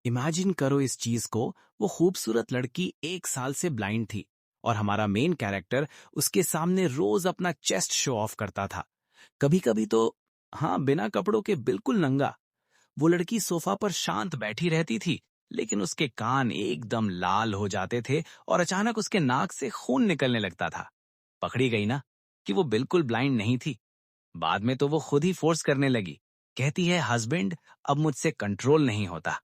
Imagine करो इस चीज को। वो खूबसूरत लड़की 1 साल से ब्लाइंड थी और हमारा मेन कैरेक्टर उसके सामने रोज अपना चेस्ट शो ऑफ करता था। कभी कभी तो हाँ, बिना कपड़ों के बिल्कुल नंगा। वो लड़की सोफा पर शांत बैठी रहती थी, लेकिन उसके कान एकदम लाल हो जाते थे और अचानक उसके नाक से खून निकलने लगता था। पकड़ी गई ना कि वो बिल्कुल ब्लाइंड नहीं थी। बाद में तो वो खुद ही फोर्स करने लगी। कहती है, हस्बैंड, अब मुझसे कंट्रोल नहीं होता।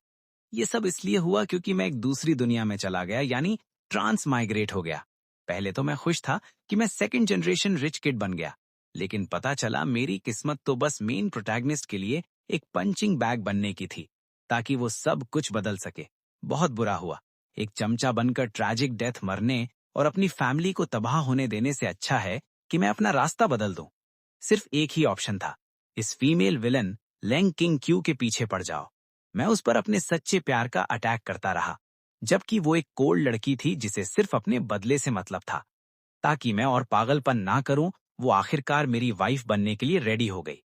ये सब इसलिए हुआ क्योंकि मैं एक दूसरी दुनिया में चला गया, यानी ट्रांस माइग्रेट हो गया। पहले तो मैं खुश था कि मैं सेकंड जनरेशन रिच किड बन गया, लेकिन पता चला मेरी किस्मत तो बस मेन प्रोटैगनिस्ट के लिए एक पंचिंग बैग बनने की थी, ताकि वो सब कुछ बदल सके। बहुत बुरा हुआ। एक चमचा बनकर ट्रैजिक डेथ मरने और अपनी फैमिली को तबाह होने देने से अच्छा है कि मैं अपना रास्ता बदल दूं। सिर्फ एक ही ऑप्शन था, इस female villain Leng King Q के पीछे पड़ जाओ। मैं उस पर अपने सच्चे प्यार का अटैक करता रहा, जबकि वो एक कोल्ड लड़की थी जिसे सिर्फ अपने बदले से मतलब था। ताकि मैं और पागलपन ना करूं, वो आखिरकार मेरी वाइफ बनने के लिए रेडी हो गई।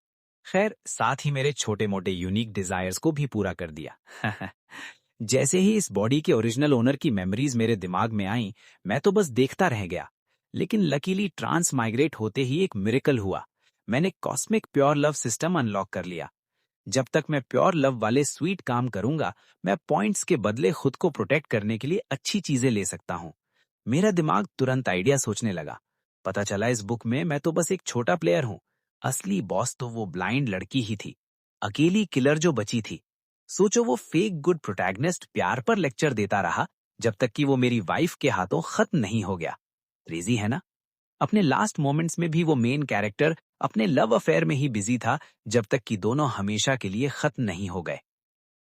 खैर, साथ ही मेरे छोटे मोटे यूनिक डिजायर्स को भी पूरा कर दिया। जैसे ही इस बॉडी के ओरिजिनल ओनर की मेमोरीज मेरे दिमाग में आईं, मैं तो बस देखता रह गया। लेकिन लकीली ट्रांस माइग्रेट होते ही एक मिरेकल हुआ। मैंने cosmic pure love system unlock कर लिया। जब तक मैं प्योर लव वाले स्वीट काम करूंगा, मैं पॉइंट्स के बदले खुद को प्रोटेक्ट करने के लिए अच्छी चीजें ले सकता हूँ। मेरा दिमाग तुरंत आइडिया सोचने लगा। पता चला इस बुक में मैं तो बस एक छोटा प्लेयर हूँ। असली बॉस तो वो ब्लाइंड लड़की ही थी, अकेली किलर जो बची थी। सोचो, वो फेक गुड प्रोटैगनिस्ट प्यार पर लेक्चर देता रहा जब तक कि वो मेरी वाइफ के हाथों खत्म नहीं हो गया। क्रेजी है ना? अपने लास्ट मोमेंट्स में भी वो मेन कैरेक्टर अपने लव अफेयर में ही बिजी था, जब तक कि दोनों हमेशा के लिए खत्म नहीं हो गए।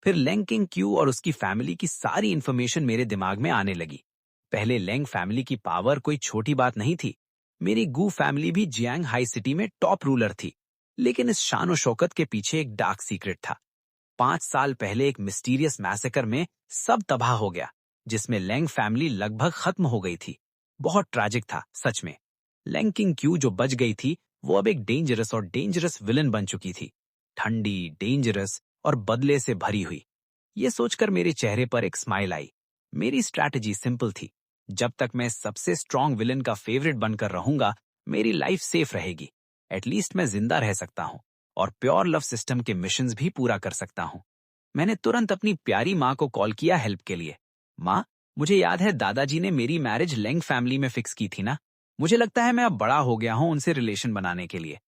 फिर लेंग किंग क्यू और उसकी फैमिली की सारी इंफॉर्मेशन मेरे दिमाग में आने लगी। पहले लेंग फैमिली की पावर कोई छोटी बात नहीं थी। मेरी गू फैमिली भी जियांग हाई सिटी में टॉप रूलर थी। लेकिन इस शान और शौकत के पीछे एक डार्क सीक्रेट था। 5 साल पहले एक मिस्टीरियस मैसेकर में सब तबाह हो गया, जिसमें लेंग फैमिली लगभग खत्म हो गई थी। बहुत ट्रैजिक था सच में। लेंग किंग क्यू जो बच गई थी, वो अब एक डेंजरस विलन बन चुकी थी। ठंडी, डेंजरस और बदले से भरी हुई। ये सोचकर मेरे चेहरे पर एक स्माइल आई। मेरी स्ट्रैटेजी सिंपल थी। जब तक मैं सबसे स्ट्रॉन्ग विलन का फेवरेट बनकर रहूंगा, मेरी लाइफ सेफ रहेगी। एटलीस्ट मैं जिंदा रह सकता हूँ और प्योर लव सिस्टम के मिशंस भी पूरा कर सकता हूँ। मैंने तुरंत अपनी प्यारी माँ को कॉल किया हेल्प के लिए। माँ, मुझे याद है दादाजी ने मेरी मैरिज लेंग फैमिली में फिक्स की थी ना। मुझे लगता है मैं अब बड़ा हो गया हूँ उनसे रिलेशन बनाने के लिए।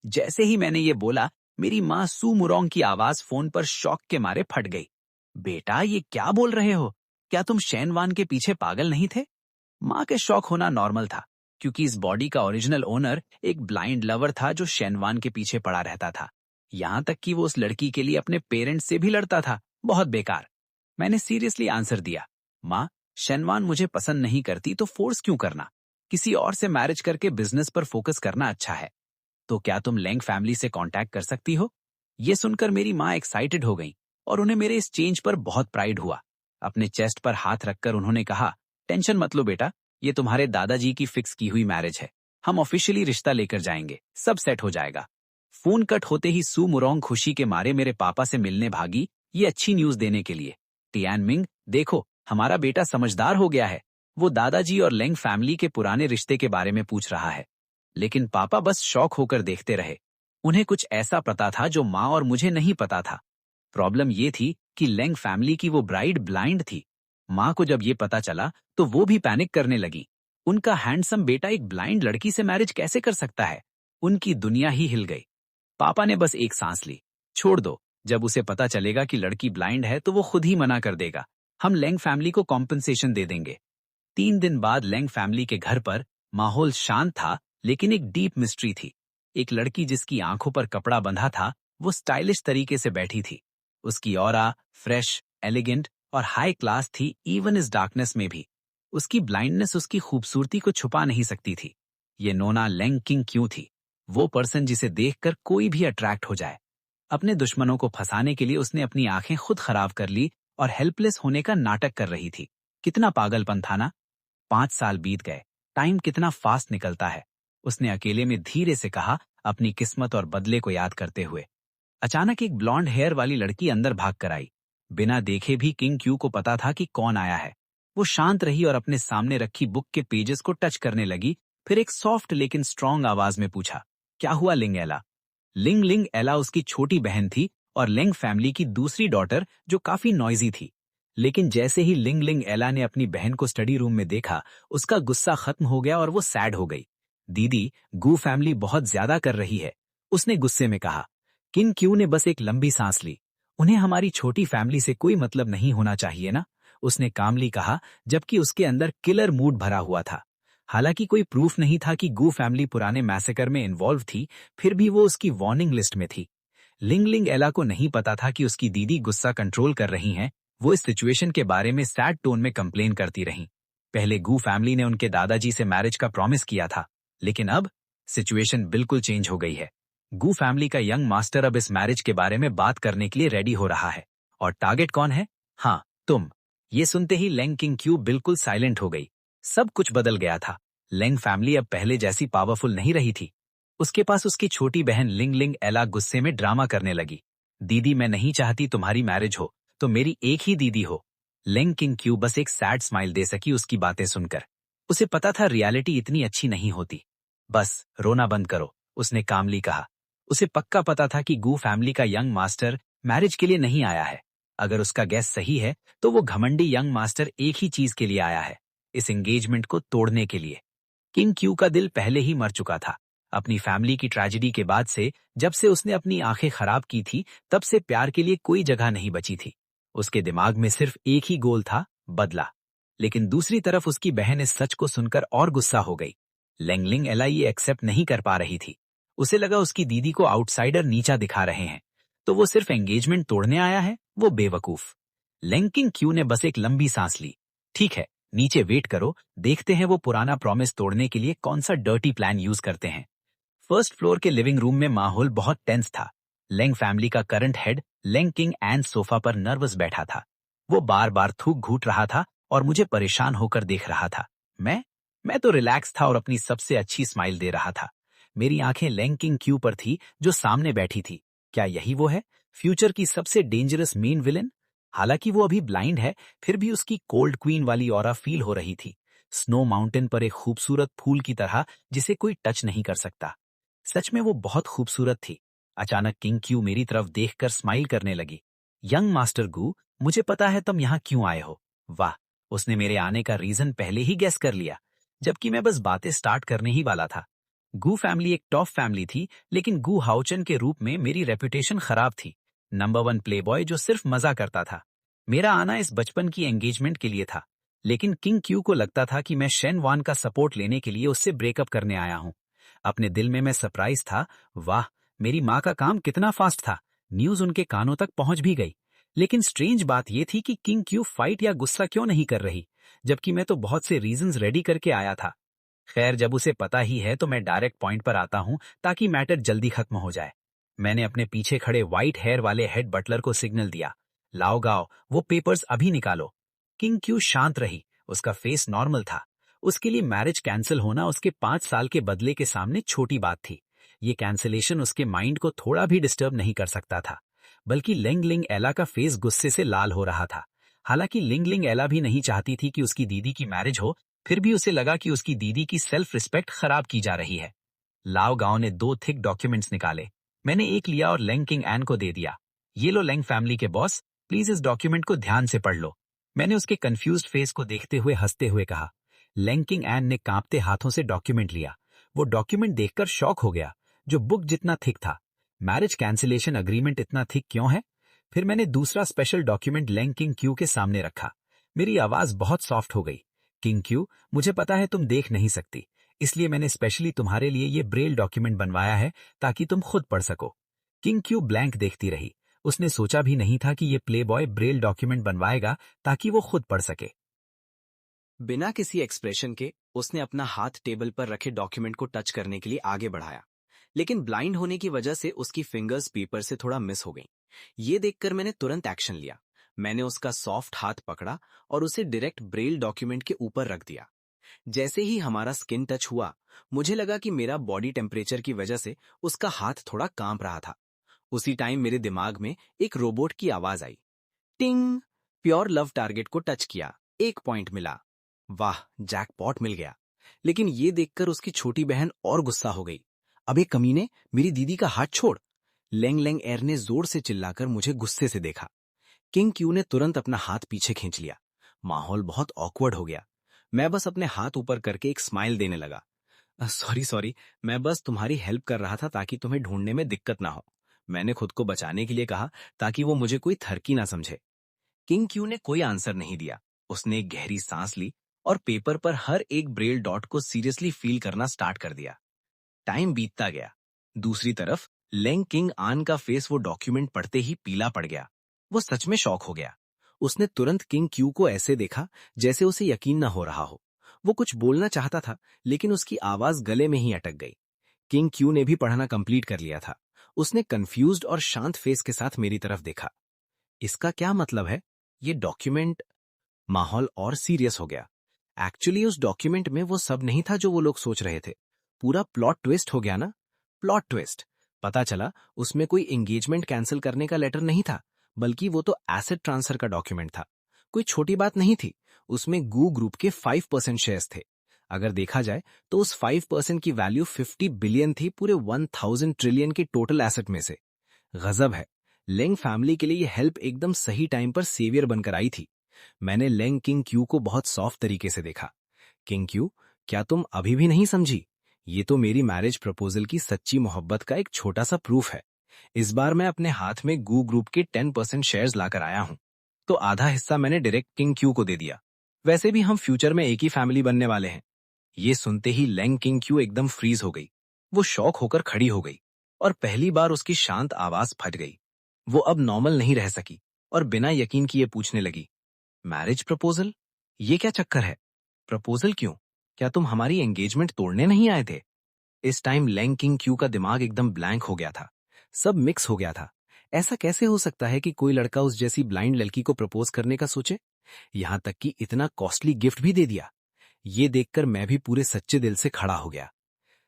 जैसे ही मैंने ये बोला, मेरी माँ सू मुरोंग की आवाज फोन पर शॉक के मारे फट गई। बेटा, ये क्या बोल रहे हो? क्या तुम शेनवान के पीछे पागल नहीं थे? माँ के शॉक होना नॉर्मल था, क्योंकि इस बॉडी का ओरिजिनल ओनर एक ब्लाइंड लवर था जो शेनवान के पीछे पड़ा रहता था। यहाँ तक कि वो उस लड़की के लिए अपने पेरेंट्स से भी लड़ता था। बहुत बेकार। मैंने सीरियसली आंसर दिया, माँ, शेनवान मुझे पसंद नहीं करती तो फोर्स क्यों करना? किसी और से मैरिज करके बिजनेस पर फोकस करना अच्छा है। तो क्या तुम लेंग फैमिली से कांटेक्ट कर सकती हो? ये सुनकर मेरी माँ एक्साइटेड हो गई और उन्हें मेरे इस चेंज पर बहुत प्राइड हुआ। अपने चेस्ट पर हाथ रखकर उन्होंने कहा, टेंशन मत लो बेटा, ये तुम्हारे दादाजी की फिक्स की हुई मैरिज है। हम ऑफिशियली रिश्ता लेकर जाएंगे, सब सेट हो जाएगा। फोन कट होते ही सू मुरोंग खुशी के मारे मेरे पापा से मिलने भागी, ये अच्छी न्यूज देने के लिए। टियानमिंग, देखो, हमारा बेटा समझदार हो गया है। वो दादाजी और लेंग फैमिली के पुराने रिश्ते के बारे में पूछ रहा है। लेकिन पापा बस शौक होकर देखते रहे। उन्हें कुछ ऐसा पता था जो माँ और मुझे नहीं पता था। प्रॉब्लम ये थी कि लेंग फैमिली की वो ब्राइड ब्लाइंड थी। माँ को जब ये पता चला तो वो भी पैनिक करने लगी। उनका हैंडसम बेटा एक ब्लाइंड लड़की से मैरिज कैसे कर सकता है? उनकी दुनिया ही हिल गई। पापा ने बस एक सांस ली। छोड़ दो, जब उसे पता चलेगा कि लड़की ब्लाइंड है तो वो खुद ही मना कर देगा। हम लेंग फैमिली को कॉम्पनसेशन दे देंगे। 3 दिन बाद लेंग फैमिली के घर पर माहौल शांत था, लेकिन एक डीप मिस्ट्री थी। एक लड़की जिसकी आंखों पर कपड़ा बंधा था, वो स्टाइलिश तरीके से बैठी थी। उसकी ऑरा फ्रेश, एलिगेंट और हाई क्लास थी, इवन इस डार्कनेस में भी। उसकी ब्लाइंडनेस उसकी खूबसूरती को छुपा नहीं सकती थी। ये नोना लेंग किंग क्यों थी? वो पर्सन जिसे देखकर कोई भी अट्रैक्ट हो जाए। अपने दुश्मनों को फंसाने के लिए उसने अपनी आंखें खुद खराब कर ली और हेल्पलेस होने का नाटक कर रही थी। कितना पागलपन था ना? 5 साल बीत गए। टाइम कितना फास्ट निकलता है। उसने अकेले में धीरे से कहा, अपनी किस्मत और बदले को याद करते हुए। अचानक एक ब्लॉन्ड हेयर वाली लड़की अंदर भाग कर आई। बिना देखे भी किंग क्यू को पता था कि कौन आया है। वो शांत रही और अपने सामने रखी बुक के पेजेस को टच करने लगी। फिर एक सॉफ्ट लेकिन स्ट्रांग आवाज में पूछा, क्या हुआ लिंग एला? लिंग लिंग एला उसकी छोटी बहन थी और लेंग फैमिली की दूसरी डॉटर जो काफी नॉइजी थी। लेकिन जैसे ही लिंग लिंग एला ने अपनी बहन को स्टडी रूम में देखा, उसका गुस्सा खत्म हो गया और वो सैड हो गई। दीदी, गू फैमिली बहुत ज्यादा कर रही है, उसने गुस्से में कहा। किंग क्यू ने बस एक लंबी सांस ली। उन्हें हमारी छोटी फैमिली से कोई मतलब नहीं होना चाहिए ना, उसने कामली कहा, जबकि उसके अंदर किलर मूड भरा हुआ था। हालांकि कोई प्रूफ नहीं था कि गू फैमिली पुराने मैसेकर में इन्वॉल्व थी, फिर भी वो उसकी वार्निंग लिस्ट में थी। लिंग लिंग एला को नहीं पता था कि उसकी दीदी गुस्सा कंट्रोल कर रही हैं। वो इस सिचुएशन के बारे में सैड टोन में कंप्लेन करती रहीं। पहले गू फैमिली ने उनके दादाजी से मैरिज का प्रॉमिस किया था, लेकिन अब सिचुएशन बिल्कुल चेंज हो गई है। गू फैमिली का यंग मास्टर अब इस मैरिज के बारे में बात करने के लिए रेडी हो रहा है। और टारगेट कौन है? हाँ, तुम। ये सुनते ही लेंग किंग क्यू बिल्कुल साइलेंट हो गई। सब कुछ बदल गया था। लेंग फैमिली अब पहले जैसी पावरफुल नहीं रही थी। उसके पास उसकी छोटी बहन लिंग लिंग एला गुस्से में ड्रामा करने लगी। दीदी, मैं नहीं चाहती तुम्हारी मैरिज हो, तो मेरी एक ही दीदी हो। लेंग किंग क्यू बस एक सैड स्माइल दे सकी उसकी बातें सुनकर। उसे पता था रियलिटी इतनी अच्छी नहीं होती। बस रोना बंद करो, उसने कामली कहा। उसे पक्का पता था कि गू फैमिली का यंग मास्टर मैरिज के लिए नहीं आया है। अगर उसका गैस सही है तो वो घमंडी यंग मास्टर एक ही चीज के लिए आया है, इस एंगेजमेंट को तोड़ने के लिए। किंग क्यू का दिल पहले ही मर चुका था। अपनी फैमिली की ट्रेजेडी के बाद से, जब से उसने अपनी आंखें खराब की थी, तब से प्यार के लिए कोई जगह नहीं बची थी। उसके दिमाग में सिर्फ एक ही गोल था, बदला। लेकिन दूसरी तरफ उसकी बहन इस सच को सुनकर और गुस्सा हो गई। लेंगलिंग एला ये एक्सेप्ट नहीं कर पा रही थी। उसे लगा उसकी दीदी को आउटसाइडर नीचा दिखा रहे हैं, तो वो सिर्फ एंगेजमेंट तोड़ने आया है, वो बेवकूफ। लेंकिंग क्यू ने बस एक लंबी सांस ली। ठीक है, नीचे वेट करो, देखते हैं वो पुराना प्रॉमिस तोड़ने के लिए कौन सा डर्टी प्लान यूज करते हैं। फर्स्ट फ्लोर के लिविंग रूम में माहौल बहुत टेंस था। लेंग फैमिली का current head Leng King and sofa पर नर्वस बैठा था। वो बार बार थूक घूट रहा था और मुझे परेशान होकर देख रहा था। मैं तो रिलैक्स था और अपनी सबसे अच्छी स्माइल दे रहा था। मेरी आंखें लेंग किंग क्यू पर थी जो सामने बैठी थी। क्या यही वो है, फ्यूचर की सबसे डेंजरस मेन विलेन? हालांकि वो अभी ब्लाइंड है, फिर भी उसकी कोल्ड क्वीन वाली ऑरा फील हो रही थी। स्नो माउंटेन पर एक खूबसूरत फूल की तरह जिसे कोई टच नहीं कर सकता। सच में वो बहुत खूबसूरत थी। अचानक किंग क्यू मेरी तरफ देखकर स्माइल करने लगी। यंग मास्टर गू, मुझे पता है तुम यहाँ क्यों आए हो। वाह, उसने मेरे आने का रीजन पहले ही गेस कर लिया, जबकि मैं बस बातें स्टार्ट करने ही वाला था। गू फैमिली एक टॉप फैमिली थी, लेकिन गू हाउचन के रूप में मेरी रेपुटेशन खराब थी। नंबर 1 प्लेबॉय जो सिर्फ मजा करता था। मेरा आना इस बचपन की एंगेजमेंट के लिए था, लेकिन किंग क्यू को लगता था कि मैं शेन वान का सपोर्ट लेने के लिए उससे ब्रेकअप करने आया हूँ। अपने दिल में मैं सरप्राइज था। वाह, मेरी माँ का काम कितना फास्ट था। न्यूज उनके कानों तक पहुंच भी गई। लेकिन स्ट्रेंज बात यह थी कि किंग क्यू फाइट या गुस्सा क्यों नहीं कर रही, जबकि मैं तो बहुत से रीजंस रेडी करके आया था। खैर, जब उसे पता ही है तो मैं डायरेक्ट पॉइंट पर आता हूं ताकि मैटर जल्दी खत्म हो जाए। मैंने अपने पीछे खड़े व्हाइट हेयर वाले हेड बटलर को सिग्नल दिया, लाओ गाओ, वो पेपर्स अभी निकालो। किंग क्यू शांत रही, उसका फेस नॉर्मल था। उसके लिए मैरिज कैंसिल होना उसके 5 साल के बदले के सामने छोटी बात थी। ये कैंसिलेशन उसके माइंड को थोड़ा भी डिस्टर्ब नहीं कर सकता था। बल्कि लिंग लिंग एला का फेस गुस्से से लाल हो रहा था। हालांकि लिंग लिंग एला भी नहीं चाहती थी कि उसकी दीदी की मैरिज हो, फिर भी उसे लगा कि उसकी दीदी की सेल्फ रिस्पेक्ट खराब की जा रही है। लाओ गांव ने 2 थिक डॉक्यूमेंट्स निकाले। मैंने एक लिया और लेंग किंग एन को दे दिया। ये लो लेंग फैमिली के बॉस, प्लीज इस डॉक्यूमेंट को ध्यान से पढ़ लो। मैंने उसके कंफ्यूज्ड फेस को देखते हुए हंसते हुए कहा। लेंग किंग एन ने कांपते हाथों से डॉक्यूमेंट लिया। वो डॉक्यूमेंट देखकर शॉक हो गया, जो बुक जितना थिक था। मैरिज कैंसिलेशन अग्रीमेंट इतना थिक क्यों है? फिर मैंने दूसरा special document Leng King Q के सामने रखा। मेरी आवाज बहुत सॉफ्ट हो गई। किंग क्यू, मुझे पता है तुम देख नहीं सकती, इसलिए मैंने स्पेशली तुम्हारे लिए ये ब्रेल डॉक्यूमेंट बनवाया है ताकि तुम खुद पढ़ सको। किंग क्यू ब्लैंक देखती रही। उसने सोचा भी नहीं था कि ये प्ले बॉय ब्रेल डॉक्यूमेंट बनवाएगा ताकि वो खुद पढ़ सके। बिना किसी एक्सप्रेशन के उसने अपना हाथ टेबल पर रखे डॉक्यूमेंट को टच करने के लिए आगे बढ़ाया, लेकिन ब्लाइंड होने की वजह से उसकी फिंगर्स पेपर से थोड़ा मिस हो गईं। ये देखकर मैंने तुरंत एक्शन लिया। मैंने उसका सॉफ्ट हाथ पकड़ा और उसे डायरेक्ट ब्रेल डॉक्यूमेंट के ऊपर रख दिया। जैसे ही हमारा स्किन टच हुआ, मुझे लगा कि मेरा बॉडी टेम्परेचर की वजह से उसका हाथ थोड़ा कांप रहा था। उसी टाइम मेरे दिमाग में एक रोबोट की आवाज आई, टिंग, प्योर लव टारगेट को टच किया, 1 पॉइंट मिला। वाह, जैकपॉट मिल गया। लेकिन ये देखकर उसकी छोटी बहन और गुस्सा हो गई। अबे कमीने, मेरी दीदी का हाथ छोड़। लेंग लेंग एर ने जोर से चिल्लाकर मुझे गुस्से से देखा। किंग क्यू ने तुरंत अपना हाथ पीछे खींच लिया। माहौल बहुत ऑकवर्ड हो गया। मैं बस अपने हाथ ऊपर करके एक स्माइल देने लगा। सॉरी सॉरी, मैं बस तुम्हारी हेल्प कर रहा था ताकि तुम्हें ढूंढने में दिक्कत ना हो। मैंने खुद को बचाने के लिए कहा ताकि वो मुझे कोई थरकी ना समझे। किंग क्यू ने कोई आंसर नहीं दिया। उसने एक गहरी सांस ली और पेपर पर हर एक ब्रेल डॉट को सीरियसली फील करना स्टार्ट कर दिया। टाइम बीतता गया। दूसरी तरफ लेंग किंग आन का फेस वो डॉक्यूमेंट पढ़ते ही पीला पड़ गया। वो सच में शॉक हो गया। उसने तुरंत किंग क्यू को ऐसे देखा जैसे उसे यकीन न हो रहा हो। वो कुछ बोलना चाहता था, लेकिन उसकी आवाज गले में ही अटक गई। किंग क्यू ने भी पढ़ना कंप्लीट कर लिया था। उसने कंफ्यूज्ड और शांत फेस के साथ मेरी तरफ देखा। इसका क्या मतलब है? ये डॉक्यूमेंट। माहौल और सीरियस हो गया। एक्चुअली उस डॉक्यूमेंट में वो सब नहीं था जो वो लोग सोच रहे थे। पूरा प्लॉट ट्विस्ट हो गया ना। Plot twist. पता चला उसमें कोई एंगेजमेंट कैंसिल करने का लेटर नहीं था, बल्कि वो तो एसेट ट्रांसफर का डॉक्यूमेंट था। कोई छोटी बात नहीं थी। उसमें गू ग्रुप के 5% शेयर्स थे। अगर देखा जाए तो उस 5% की वैल्यू 50 बिलियन थी पूरे 1000 ट्रिलियन के टोटल एसेट में से। गजब है। लेंग फैमिली के लिए ये हेल्प एकदम सही टाइम पर सेवियर बनकर आई थी। मैंने लेंग किंग क्यू को बहुत सॉफ्ट तरीके से देखा। किंग क्यू, क्या तुम अभी भी नहीं समझी? ये तो मेरी मैरिज प्रपोजल की सच्ची मोहब्बत का एक छोटा सा प्रूफ है। इस बार मैं अपने हाथ में गू ग्रुप के 10% शेयर्स लाकर आया हूं, तो आधा हिस्सा मैंने डायरेक्ट किंग क्यू को दे दिया। वैसे भी हम फ्यूचर में एक ही फैमिली बनने वाले हैं। ये सुनते ही लेंग किंग क्यू एकदम फ्रीज हो गई। वो शॉक होकर खड़ी हो गई और पहली बार उसकी शांत आवाज फट गई। वो अब नॉर्मल नहीं रह सकी और बिना यकीन किए पूछने लगी, मैरिज प्रपोजल? ये क्या चक्कर है? प्रपोजल क्यों? क्या तुम हमारी एंगेजमेंट तोड़ने नहीं आए थे? इस टाइम लेंग किंग क्यू का दिमाग एकदम ब्लैंक हो गया था। सब मिक्स हो गया था। ऐसा कैसे हो सकता है कि कोई लड़का उस जैसी ब्लाइंड लड़की को प्रपोज करने का सोचे? यहां तक कि इतना कॉस्टली गिफ्ट भी दे दिया। ये देखकर मैं भी पूरे सच्चे दिल से खड़ा हो गया।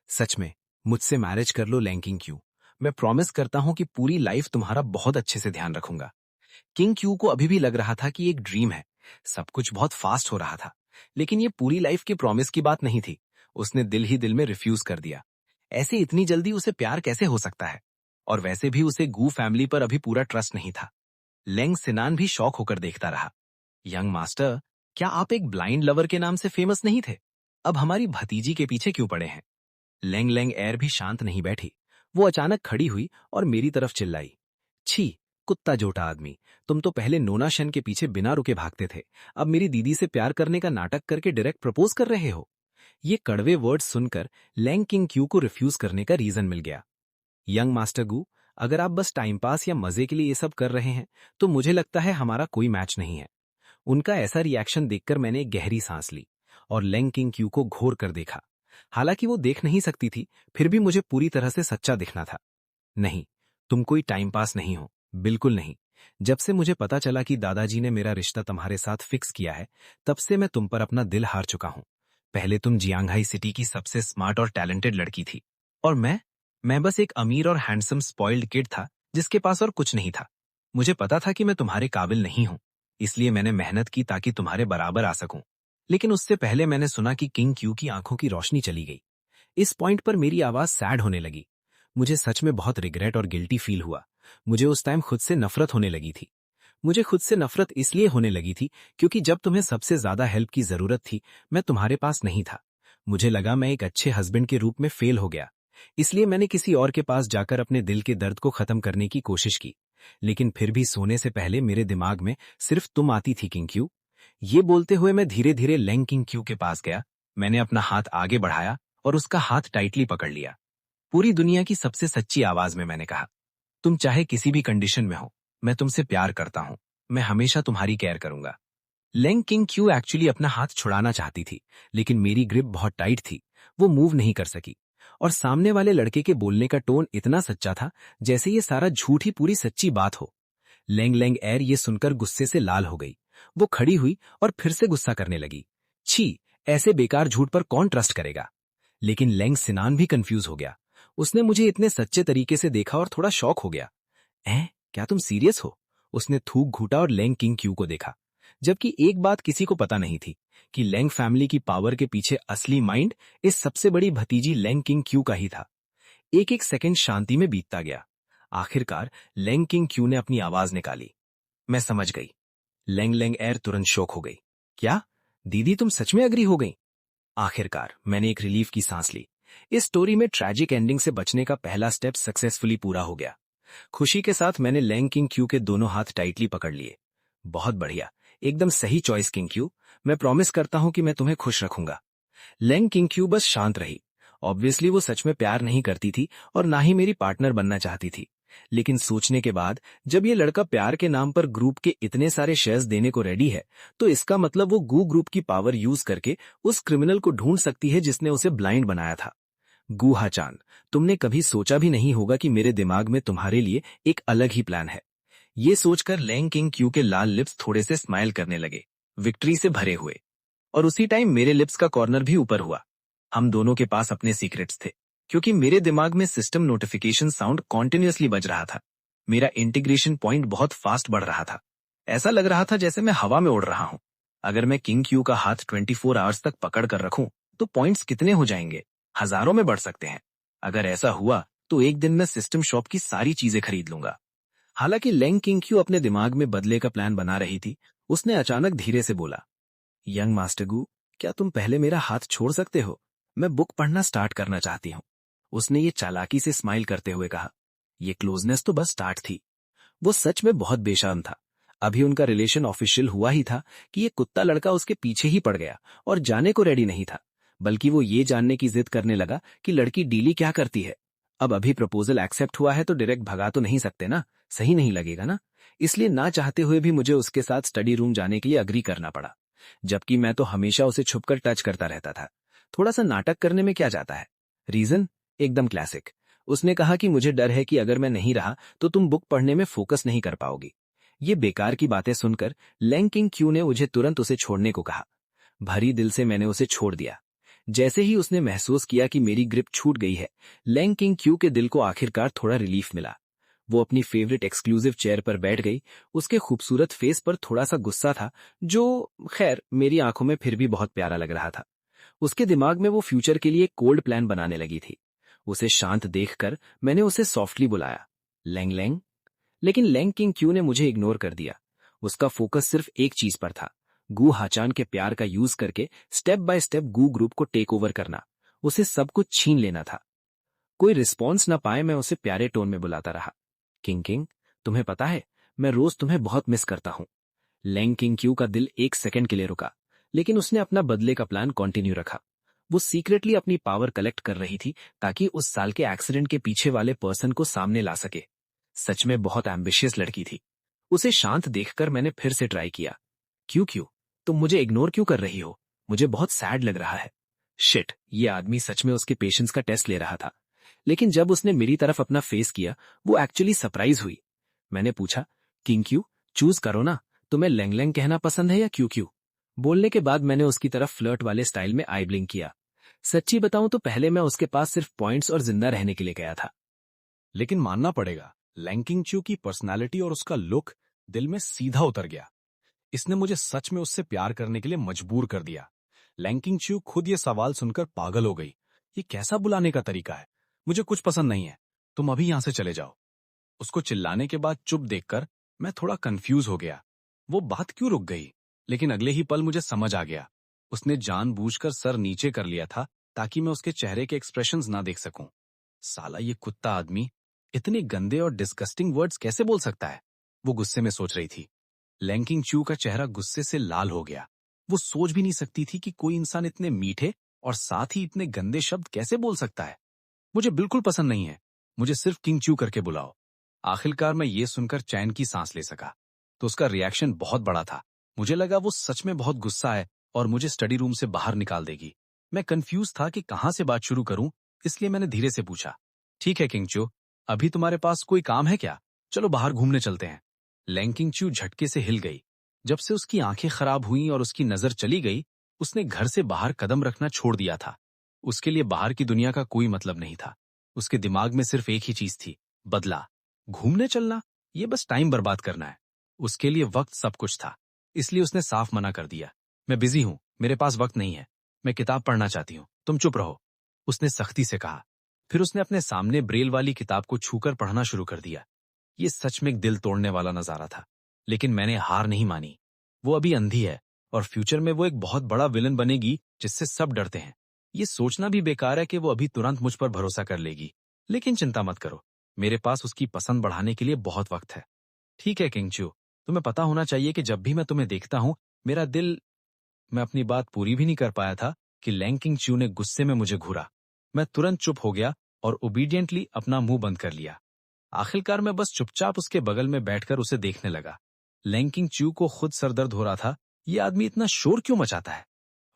सच में, मुझसे मैरिज कर लो लेंग किंग क्यू। मैं प्रॉमिस करता हूं कि पूरी लाइफ तुम्हारा बहुत अच्छे से ध्यान रखूंगा। किंग क्यू को अभी भी लग रहा था कि एक ड्रीम है। सब कुछ बहुत फास्ट हो रहा था, लेकिन ये पूरी लाइफ के प्रॉमिस की बात नहीं थी। उसने दिल ही दिल में रिफ्यूज कर दिया। ऐसे इतनी जल्दी उसे प्यार कैसे हो सकता है? और वैसे भी उसे गू फैमिली पर अभी पूरा ट्रस्ट नहीं था। लेंग सिनान भी शॉक होकर देखता रहा। यंग मास्टर, क्या आप एक ब्लाइंड लवर के नाम से फेमस नहीं थे? अब हमारी भतीजी के पीछे क्यों पड़े हैं? लेंग लेंग एर भी शांत नहीं बैठी। वो अचानक खड़ी हुई और मेरी तरफ चिल्लाई, छी, कुत्ता जोटा आदमी। तुम तो पहले नोना शन के पीछे बिना रुके भागते थे, अब मेरी दीदी से प्यार करने का नाटक करके डायरेक्ट प्रपोज कर रहे हो। ये कड़वे वर्ड्स सुनकर लेंग किंग क्यू को रिफ्यूज करने का रीजन मिल गया। यंग मास्टर गू, अगर आप बस टाइम पास या मजे के लिए ये सब कर रहे हैं, तो मुझे लगता है हमारा कोई मैच नहीं है। उनका ऐसा रिएक्शन देखकर मैंने एक गहरी सांस ली और लेंग किंग क्यू को घूर कर देखा। हालांकि वो देख नहीं सकती थी, फिर भी मुझे पूरी तरह से सच्चा दिखना था। नहीं, तुम कोई टाइम पास नहीं हो, बिल्कुल नहीं। जब से मुझे पता चला कि दादाजी ने मेरा रिश्ता तुम्हारे साथ फिक्स किया है, तब से मैं तुम पर अपना दिल हार चुका हूं। पहले तुम जियांगहाई सिटी की सबसे स्मार्ट और टैलेंटेड लड़की थी, और मैं बस एक अमीर और हैंडसम स्पॉइल्ड किड था जिसके पास और कुछ नहीं था। मुझे पता था कि मैं तुम्हारे काबिल नहीं हूं, इसलिए मैंने मेहनत की ताकि तुम्हारे बराबर आ सकूं। लेकिन उससे पहले मैंने सुना कि किंग क्यू की आंखों की रोशनी चली गई। इस पॉइंट पर मेरी आवाज सैड होने लगी। मुझे सच में बहुत रिग्रेट और गिल्टी फील हुआ। मुझे उस टाइम खुद से नफरत होने लगी थी। मुझे खुद से नफरत इसलिए होने लगी थी क्योंकि जब तुम्हें सबसे ज्यादा हेल्प की जरूरत थी, मैं तुम्हारे पास नहीं था। मुझे लगा मैं एक अच्छे हस्बैंड के रूप में फेल हो गया, इसलिए मैंने किसी और के पास जाकर अपने दिल के दर्द को खत्म करने की कोशिश की। लेकिन फिर भी सोने से पहले मेरे दिमाग में सिर्फ तुम आती थी किंग क्यू। ये बोलते हुए मैं धीरे धीरे लेंग किंग क्यू के पास गया। मैंने अपना हाथ आगे बढ़ाया और उसका हाथ टाइटली पकड़ लिया। पूरी दुनिया की सबसे सच्ची आवाज में मैंने कहा, तुम चाहे किसी भी कंडीशन में हो, मैं तुमसे प्यार करता हूं। मैं हमेशा तुम्हारी केयर करूंगा। लेंग किंग क्यू एक्चुअली अपना हाथ छुड़ाना चाहती थी, लेकिन मेरी ग्रिप बहुत टाइट थी। वो मूव नहीं कर सकी। और सामने वाले लड़के के बोलने का टोन इतना सच्चा था जैसे ये सारा झूठ ही पूरी सच्ची बात हो। लेंग लेंग एर ये सुनकर गुस्से से लाल हो गई। वो खड़ी हुई और फिर से गुस्सा करने लगी। छी, ऐसे बेकार झूठ पर कौन ट्रस्ट करेगा? लेकिन लेंग सिनान भी कंफ्यूज हो गया। उसने मुझे इतने सच्चे तरीके से देखा और थोड़ा शॉक हो गया। क्या तुम सीरियस हो? उसने थूक घूटा और लेंग किंग क्यू को देखा। जबकि एक बात किसी को पता नहीं थी कि लेंग फैमिली की पावर के पीछे असली माइंड इस सबसे बड़ी भतीजी लेंग किंग क्यू का ही था। एक एक सेकंड शांति में बीतता गया। आखिरकार लेंग किंग क्यू ने अपनी आवाज निकाली, मैं समझ गई। लेंग लेंग एर तुरंत शॉक हो गई। क्या दीदी, तुम सच में अग्री हो गई? आखिरकार मैंने एक रिलीफ की सांस ली। इस स्टोरी में ट्रैजिक एंडिंग से बचने का पहला स्टेप सक्सेसफुली पूरा हो गया। खुशी के साथ मैंने लेंग किंग क्यू के दोनों हाथ टाइटली पकड़ लिए। बहुत बढ़िया, एकदम सही चॉइस किंग क्यू। मैं प्रॉमिस करता हूं कि मैं तुम्हें खुश रखूंगा। लेंग किंग क्यू बस शांत रही। ऑब्वियसली वो सच में प्यार नहीं करती थी और ना ही मेरी पार्टनर बनना चाहती थी। लेकिन सोचने के बाद, जब ये लड़का प्यार के नाम पर ग्रुप के इतने सारे शेयर्स देने को रेडी है, तो इसका मतलब वो गू ग्रुप की पावर यूज करके उस क्रिमिनल को ढूंढ सकती है जिसने उसे ब्लाइंड बनाया था। गूहा चान, तुमने कभी सोचा भी नहीं होगा कि मेरे दिमाग में तुम्हारे लिए एक अलग ही प्लान है। ये सोचकर लेंग किंग क्यू के लाल लिप्स थोड़े से स्माइल करने लगे, विक्ट्री से भरे हुए। और उसी टाइम मेरे लिप्स का कॉर्नर भी ऊपर हुआ। हम दोनों के पास अपने सीक्रेट्स थे, क्योंकि मेरे दिमाग में सिस्टम नोटिफिकेशन साउंड कॉन्टिन्यूअसली बज रहा था। मेरा इंटीग्रेशन पॉइंट बहुत फास्ट बढ़ रहा था। ऐसा लग रहा था जैसे मैं हवा में उड़ रहा हूं। अगर मैं किंग क्यू का हाथ 24 आवर्स तक पकड़ कर रखूं, तो पॉइंट्स कितने हो जाएंगे? हजारों में बढ़ सकते हैं। अगर ऐसा हुआ तो एक दिन मैं सिस्टम शॉप की सारी चीजें खरीद लूंगा। हालांकि लेंग किंग क्यू अपने दिमाग में बदले का प्लान बना रही थी, उसने अचानक धीरे से बोला, यंग मास्टर गू, क्या तुम पहले मेरा हाथ छोड़ सकते हो? मैं बुक पढ़ना स्टार्ट करना चाहती हूँ। उसने ये चालाकी से स्माइल करते हुए कहा। ये क्लोजनेस तो बस स्टार्ट थी। वो सच में बहुत बेशर्म था। अभी उनका रिलेशन ऑफिशियल हुआ ही था कि ये कुत्ता लड़का उसके पीछे ही पड़ गया और जाने को रेडी नहीं था, बल्कि वो ये जानने की जिद करने लगा कि लड़की डीली क्या करती है। अब अभी प्रपोजल एक्सेप्ट हुआ है तो डायरेक्ट भगा तो नहीं सकते ना, सही नहीं लगेगा ना। इसलिए ना चाहते हुए भी मुझे उसके साथ स्टडी रूम जाने के लिए अग्री करना पड़ा, जबकि मैं तो हमेशा उसे छुपकर टच करता रहता था। थोड़ा सा नाटक करने में क्या जाता है? रीजन एकदम क्लासिक। उसने कहा कि मुझे डर है कि अगर मैं नहीं रहा तो तुम बुक पढ़ने में फोकस नहीं कर पाओगी। ये बेकार की बातें सुनकर लेंग किंग क्यू ने मुझे तुरंत उसे छोड़ने को कहा। भरी दिल से मैंने उसे छोड़ दिया। जैसे ही उसने महसूस किया कि मेरी ग्रिप छूट गई है, लेंग किंग क्यू के दिल को आखिरकार थोड़ा रिलीफ मिला। वो अपनी फेवरेट एक्सक्लूसिव चेयर पर बैठ गई। उसके खूबसूरत फेस पर थोड़ा सा गुस्सा था, जो खैर मेरी आंखों में फिर भी बहुत प्यारा लग रहा था। उसके दिमाग में वो फ्यूचर के लिए कोल्ड प्लान बनाने लगी थी। उसे शांत देखकर मैंने उसे सॉफ्टली बुलाया, लेंग लेंग। लेकिन लेंग किंग क्यू ने मुझे इग्नोर कर दिया। उसका फोकस सिर्फ एक चीज पर था, गू हाचान के प्यार का यूज करके step by step Gu group को टेक ओवर करना। उसे सब कुछ छीन लेना था। कोई रिस्पॉन्स न पाए मैं उसे प्यारे टोन में बुलाता रहा, किंग किंग, तुम्हें पता है मैं रोज तुम्हें बहुत मिस करता हूं। लेंग किंग क्यू का दिल एक सेकंड के लिए रुका, लेकिन उसने अपना बदले का प्लान कंटिन्यू रखा। वो सीक्रेटली अपनी पावर कलेक्ट कर रही थी ताकि उस साल के एक्सीडेंट के पीछे वाले पर्सन को सामने ला सके। सच में बहुत एम्बिशियस लड़की थी। उसे शांत देखकर मैंने फिर से ट्राई किया, क्यों क्यों, तुम मुझे इग्नोर क्यों कर रही हो? मुझे बहुत सैड लग रहा है। शिट, ये आदमी सच में उसके पेशेंस का टेस्ट ले रहा था। लेकिन जब उसने मेरी तरफ अपना फेस किया, वो एक्चुअली सरप्राइज हुई। मैंने पूछा, किंग क्यू, चूज करो ना, तुम्हें लेंग लेंग कहना पसंद है या क्यू क्यू? बोलने के बाद मैंने उसकी तरफ फ्लर्ट वाले स्टाइल में आई ब्लिंक किया। सच्ची बताऊं तो पहले मैं उसके पास सिर्फ पॉइंट्स और जिंदा रहने के लिए गया था। लेकिन मानना पड़ेगा, लेंग किंग च्यू की पर्सनालिटी और उसका लुक दिल में सीधा उतर गया। इसने मुझे सच में उससे प्यार करने के लिए मजबूर कर दिया। लेंग किंग च्यू खुद ये सवाल सुनकर पागल हो गई। ये कैसा बुलाने का तरीका है? मुझे कुछ पसंद नहीं है, तुम अभी यहां से चले जाओ। उसको चिल्लाने के बाद चुप देखकर मैं थोड़ा कंफ्यूज हो गया। वो बात क्यों रुक गई? लेकिन अगले ही पल मुझे समझ आ गया। उसने जानबूझकर सर नीचे कर लिया था ताकि मैं उसके चेहरे के एक्सप्रेशंस ना देख सकूं। साला ये कुत्ता आदमी इतने गंदे और डिस्गस्टिंग वर्ड्स कैसे बोल सकता है? वो गुस्से में सोच रही थी। लेंग किंग च्यू का चेहरा गुस्से से लाल हो गया। वो सोच भी नहीं सकती थी कि कोई इंसान इतने मीठे और साथ ही इतने गंदे शब्द कैसे बोल सकता है। मुझे बिल्कुल पसंद नहीं है, मुझे सिर्फ किंग च्यू करके बुलाओ। आखिरकार मैं ये सुनकर चैन की सांस ले सका। तो उसका रिएक्शन बहुत बड़ा था। मुझे लगा वो सच में बहुत गुस्सा है और मुझे स्टडी रूम से बाहर निकाल देगी। मैं कंफ्यूज था कि कहां से बात शुरू करूं, इसलिए मैंने धीरे से पूछा, ठीक है किंग च्यू, अभी तुम्हारे पास कोई काम है क्या? चलो बाहर घूमने चलते हैं। लेंग किंग च्यू झटके से हिल गई। जब से उसकी आंखें खराब हुई और उसकी नजर चली गई, उसने घर से बाहर कदम रखना छोड़ दिया था। उसके लिए बाहर की दुनिया का कोई मतलब नहीं था। उसके दिमाग में सिर्फ एक ही चीज थी, बदला। घूमने चलना, ये बस टाइम बर्बाद करना है। उसके लिए वक्त सब कुछ था, इसलिए उसने साफ मना कर दिया। मैं बिजी हूं, मेरे पास वक्त नहीं है, मैं किताब पढ़ना चाहती हूं, तुम चुप रहो, उसने सख्ती से कहा। फिर उसने अपने सामने ब्रेल वाली किताब को छूकर पढ़ना शुरू कर दिया। ये सच में एक दिल तोड़ने वाला नजारा था, लेकिन मैंने हार नहीं मानी। वो अभी अंधी है और फ्यूचर में वो एक बहुत बड़ा विलन बनेगी जिससे सब डरते हैं। ये सोचना भी बेकार है कि वो अभी तुरंत मुझ पर भरोसा कर लेगी, लेकिन चिंता मत करो, मेरे पास उसकी पसंद बढ़ाने के लिए बहुत वक्त है। ठीक है किंगचू, तुम्हें पता होना चाहिए कि जब भी मैं तुम्हें देखता हूं मेरा दिल। मैं अपनी बात पूरी भी नहीं कर पाया था कि लैंग किंगचू ने गुस्से में मुझे घूरा। मैं तुरंत चुप हो गया और ओबीडियंटली अपना मुंह बंद कर लिया। आखिरकार मैं बस चुपचाप उसके बगल में बैठकर उसे देखने लगा। लैंग किंगचू को खुद सरदर्द हो रहा था, ये आदमी इतना शोर क्यों मचाता है।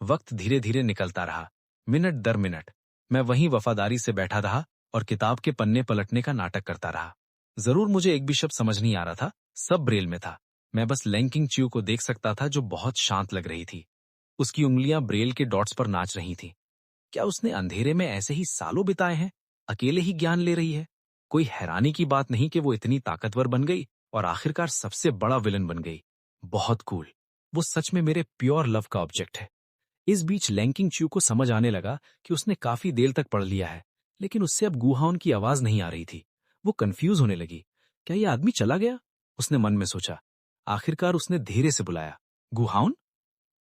वक्त धीरे धीरे निकलता रहा, मिनट दर मिनट। मैं वहीं वफादारी से बैठा रहा और किताब के पन्ने पलटने का नाटक करता रहा। जरूर मुझे एक भी शब्द समझ नहीं आ रहा था, सब ब्रेल में था। मैं बस लैंग किंगचू को देख सकता था जो बहुत शांत लग रही थी। उसकी उंगलियां ब्रेल के डॉट्स पर नाच रही थीं। क्या उसने अंधेरे में ऐसे ही सालों बिताए हैं, अकेले ही ज्ञान ले रही है। कोई हैरानी की बात नहीं कि वो इतनी ताकतवर बन गई और आखिरकार सबसे बड़ा विलन बन गई। बहुत कूल। वो सच में मेरे प्योर लव का ऑब्जेक्ट है। इस बीच लैंग किंगचू को समझ आने लगा कि उसने काफी देर तक पढ़ लिया है, लेकिन उससे अब गुहाउन की आवाज नहीं आ रही थी। वो कंफ्यूज होने लगी। क्या ये आदमी चला गया, उसने मन में सोचा। आखिरकार उसने धीरे से बुलाया, गुहाउन।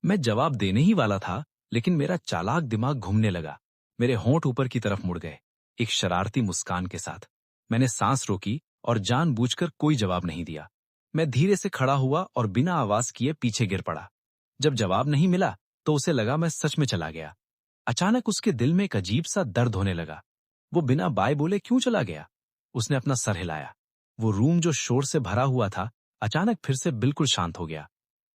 मैं जवाब देने ही वाला था, लेकिन मेरा चालाक दिमाग घूमने लगा। मेरे होंठ ऊपर की तरफ मुड़ गए, एक शरारती मुस्कान के साथ। मैंने सांस रोकी और जानबूझकर कोई जवाब नहीं दिया। मैं धीरे से खड़ा हुआ और बिना आवाज किए पीछे गिर पड़ा। जब जवाब नहीं मिला तो उसे लगा मैं सच में चला गया। अचानक उसके दिल में एक अजीब सा दर्द होने लगा। वो बिना बाय बोले क्यों चला गया? उसने अपना सर हिलाया। वो रूम जो शोर से भरा हुआ था अचानक फिर से बिल्कुल शांत हो गया।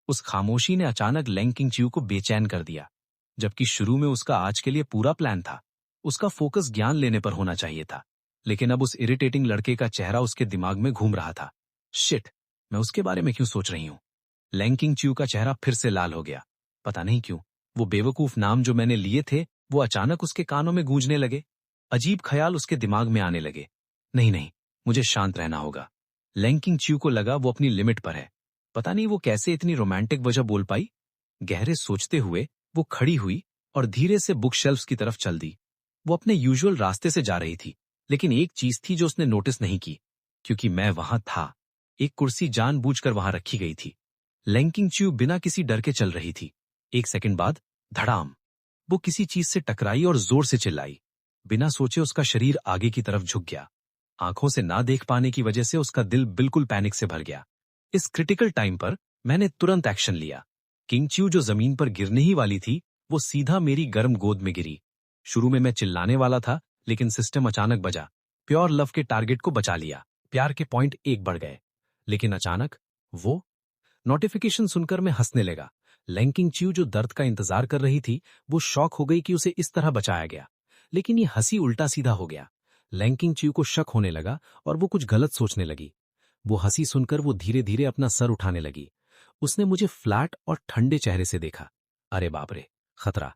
उस खामोशी ने अचानक लैंग किंगचू को बेचैन कर दिया। जबकि शुरू में उसका आज के लिए पूरा प्लान था, उसका फोकस ज्ञान लेने पर होना चाहिए था, लेकिन अब उस इरिटेटिंग लड़के का चेहरा उसके दिमाग में घूम रहा था। शिट, मैं उसके बारे में क्यों सोच रही हूं? लैंग किंगचू का चेहरा फिर से लाल हो गया। पता नहीं क्यों वो बेवकूफ नाम जो मैंने लिए थे वो अचानक उसके कानों में गूंजने लगे। अजीब ख्याल उसके दिमाग में आने लगे। नहीं नहीं, मुझे शांत रहना होगा। लैंग किंगचू को लगा वो अपनी लिमिट पर है। पता नहीं वो कैसे इतनी रोमांटिक वजह बोल पाई। गहरे सोचते हुए वो खड़ी हुई और धीरे से बुक शेल्फ्स की तरफ चल दी। वो अपने यूजुअल रास्ते से जा रही थी, लेकिन एक चीज थी जो उसने नोटिस नहीं की, क्योंकि मैं वहां था। एक कुर्सी जानबूझकर वहां रखी गई थी। लैंग किंगचू बिना किसी डर के चल रही थी। एक सेकंड बाद धड़ाम, वो किसी चीज से टकराई और जोर से चिल्लाई। बिना सोचे उसका शरीर आगे की तरफ झुक गया। आंखों से ना देख पाने की वजह से उसका दिल बिल्कुल पैनिक से भर गया। इस क्रिटिकल टाइम पर मैंने तुरंत एक्शन लिया। किंगचू जो जमीन पर गिरने ही वाली थी वो सीधा मेरी गर्म गोद में गिरी। शुरू में मैं चिल्लाने वाला था, लेकिन सिस्टम अचानक बजा। प्योर लव के टारगेट को बचा लिया। प्यार के पॉइंट 1 बढ़ गए। लेकिन अचानक वो नोटिफिकेशन सुनकर मैं हंसने लगा। लैंग किंगचू जो दर्द का इंतजार कर रही थी वो शॉक हो गई कि उसे इस तरह बचाया गया, लेकिन ये हंसी उल्टा सीधा हो गया। लैंग किंगचू को शक होने लगा और वो कुछ गलत सोचने लगी। वो हंसी सुनकर वो धीरे धीरे अपना सर उठाने लगी। उसने मुझे फ्लैट और ठंडे चेहरे से देखा। अरे बाप रे, खतरा।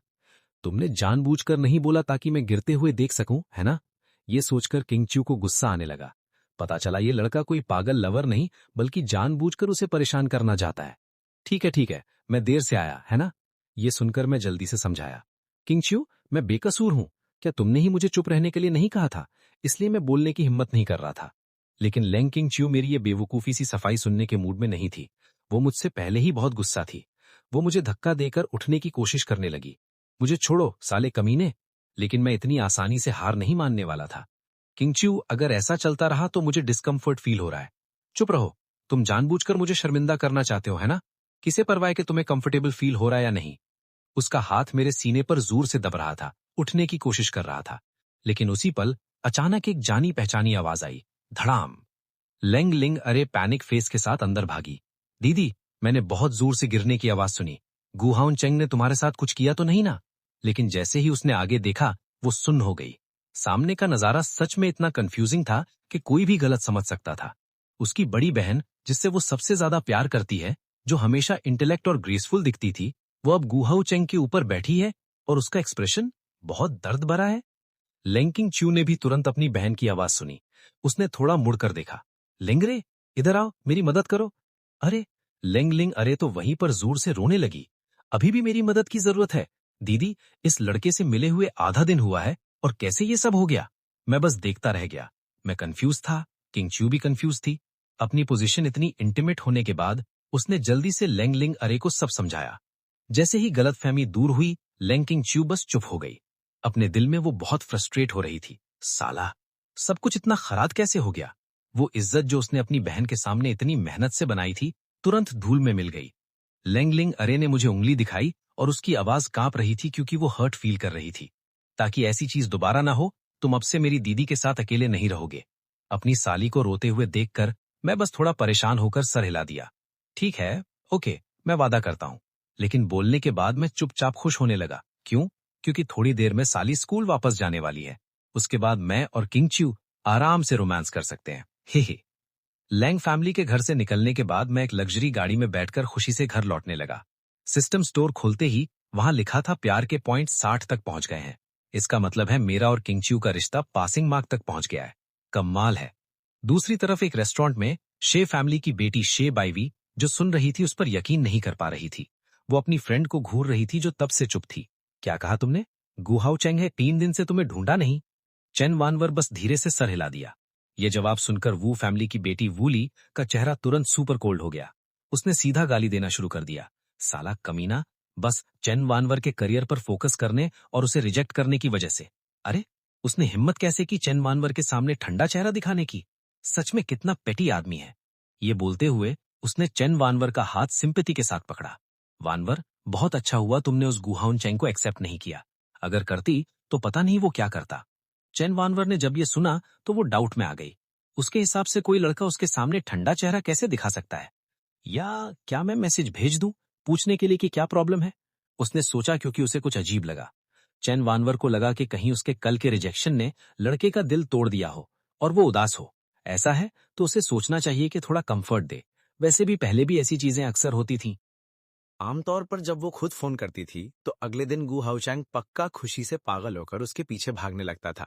तुमने जानबूझकर नहीं बोला ताकि मैं गिरते हुए देख सकूं, है ना? ये सोचकर किंगचू को गुस्सा आने लगा। पता चला ये लड़का कोई पागल लवर नहीं, बल्कि जानबूझकर उसे परेशान करना चाहता है। ठीक है, मैं देर से आया, है ना? ये सुनकर मैं जल्दी से समझाया। किंगचू, मैं बेकसूर हूं। क्या तुमने ही मुझे चुप रहने के लिए नहीं कहा था? इसलिए मैं बोलने की हिम्मत नहीं कर रहा था। लेकिन लैंग किंगचू मेरी ये बेवकूफी सी सफाई सुनने के मूड में नहीं थी। वो मुझसे पहले ही बहुत गुस्सा थी। वो मुझे धक्का देकर उठने की कोशिश करने लगी। मुझे छोड़ो साले कमीने। लेकिन मैं इतनी आसानी से हार नहीं मानने वाला था। किंगचू, अगर ऐसा चलता रहा तो मुझे डिस्कम्फर्ट फील हो रहा है। चुप रहो। तुम जानबूझकर मुझे शर्मिंदा करना चाहते हो, है ना? किसे परवाह है कि तुम्हें कंफर्टेबल फील हो रहा है या नहीं? उसका हाथ मेरे सीने पर जोर से दब रहा था, उठने की कोशिश कर रहा था। लेकिन उसी पल अचानक एक जानी पहचानी आवाज आई। धड़ाम। लैंग लिंग अरे पैनिक फेस के साथ अंदर भागी। दीदी, मैंने बहुत जोर से गिरने की आवाज सुनी। गुहाउन चेंग ने तुम्हारे साथ कुछ किया तो नहीं ना? लेकिन जैसे ही उसने आगे देखा वो सुन्न हो गई। सामने का नजारा सच में इतना कंफ्यूजिंग था कि कोई भी गलत समझ सकता था। उसकी बड़ी बहन, जिससे वो सबसे ज्यादा प्यार करती है, जो हमेशा इंटेलेक्ट और ग्रेसफुल दिखती थी, वो अब गुहाउ चेंग के ऊपर बैठी है और उसका एक्सप्रेशन बहुत दर्द भरा है। लैंग किंगचू ने भी तुरंत अपनी बहन की आवाज सुनी। उसने थोड़ा मुड़कर देखा। लिंगरे, इधर आओ, मेरी मदद करो। अरे, लेंग लिंग अरे तो वहीं पर जोर से रोने लगी। अभी भी मेरी मदद की जरूरत है। दीदी, इस लड़के से मिले हुए आधा दिन हुआ है और कैसे ये सब हो गया? मैं बस देखता रह गया। मैं कंफ्यूज था, किंग च्यू भी कंफ्यूज थी। अपनी पोजीशन इतनी इंटीमेट होने के बाद उसने जल्दी से लेंग लिंग अरे को सब समझाया। जैसे ही गलतफहमी दूर हुई, लेंग किंग च्यू बस चुप हो गई। अपने दिल में वो बहुत फ्रस्ट्रेट हो रही थी। साला, सब कुछ इतना खराब कैसे हो गया? वो इज्जत जो उसने अपनी बहन के सामने इतनी मेहनत से बनाई थी, तुरंत धूल में मिल गई। लेंगलिंग अरे ने मुझे उंगली दिखाई और उसकी आवाज कांप रही थी क्योंकि वो हर्ट फील कर रही थी। ताकि ऐसी चीज दोबारा ना हो, तुम अब से मेरी दीदी के साथ अकेले नहीं रहोगे। अपनी साली को रोते हुए देखकर मैं बस थोड़ा परेशान होकर सर हिला दिया। ठीक है, ओके, मैं वादा करता हूँ। लेकिन बोलने के बाद मैं चुपचाप खुश होने लगा। क्यों? क्योंकि थोड़ी देर में साली स्कूल वापस जाने वाली है। उसके बाद मैं और किंग च्यू आराम से रोमांस कर सकते हैं। हे हे। लैंग फैमिली के घर से निकलने के बाद मैं एक लग्जरी गाड़ी में बैठकर खुशी से घर लौटने लगा। सिस्टम स्टोर खोलते ही वहां लिखा था प्यार के पॉइंट 60 तक पहुंच गए हैं। इसका मतलब है मेरा और किंगच्यू का रिश्ता पासिंग मार्क तक पहुंच गया है। कमाल है। दूसरी तरफ एक रेस्टोरेंट में शे फैमिली की बेटी शे बाइवी, जो सुन रही थी, उस पर यकीन नहीं कर पा रही थी। वो अपनी फ्रेंड को घूर रही थी जो तब से चुप थी। क्या कहा तुमने? गुहाओ चेंग है, 3 दिन से तुम्हें ढूंढा नहीं। चेन वानवर बस धीरे से सर हिला दिया। ये जवाब सुनकर वू फैमिली की बेटी वूली का चेहरा तुरंत सुपर कोल्ड हो गया। उसने सीधा गाली देना शुरू कर दिया। साला कमीना, बस चेन वानवर के करियर पर फोकस करने और उसे रिजेक्ट करने की वजह से। अरे, उसने हिम्मत कैसे की चेन वानवर के सामने ठंडा चेहरा दिखाने की? सच में कितना पेटी आदमी है। ये बोलते हुए उसने चेन वानवर का हाथ सिंपैथी के साथ पकड़ा। वानवर, बहुत अच्छा हुआ तुमने उस गुहाउन चेंग को एक्सेप्ट नहीं किया। अगर करती तो पता नहीं वो क्या करता। चेन वानवर ने जब ये सुना तो वो डाउट में आ गई। उसके हिसाब से कोई लड़का उसके सामने ठंडा चेहरा कैसे दिखा सकता है? या क्या मैं मैसेज भेज दूं पूछने के लिए कि क्या प्रॉब्लम है? उसने सोचा क्योंकि उसे कुछ अजीब लगा। चेन वानवर को लगा कि कहीं उसके कल के रिजेक्शन ने लड़के का दिल तोड़ दिया हो और वो उदास हो। ऐसा है तो उसे सोचना चाहिए कि थोड़ा कंफर्ट दे। वैसे भी पहले भी ऐसी चीजें अक्सर होती थीं। आमतौर पर जब वो खुद फोन करती थी तो अगले दिन गु हाउचैंग पक्का खुशी से पागल होकर उसके पीछे भागने लगता था।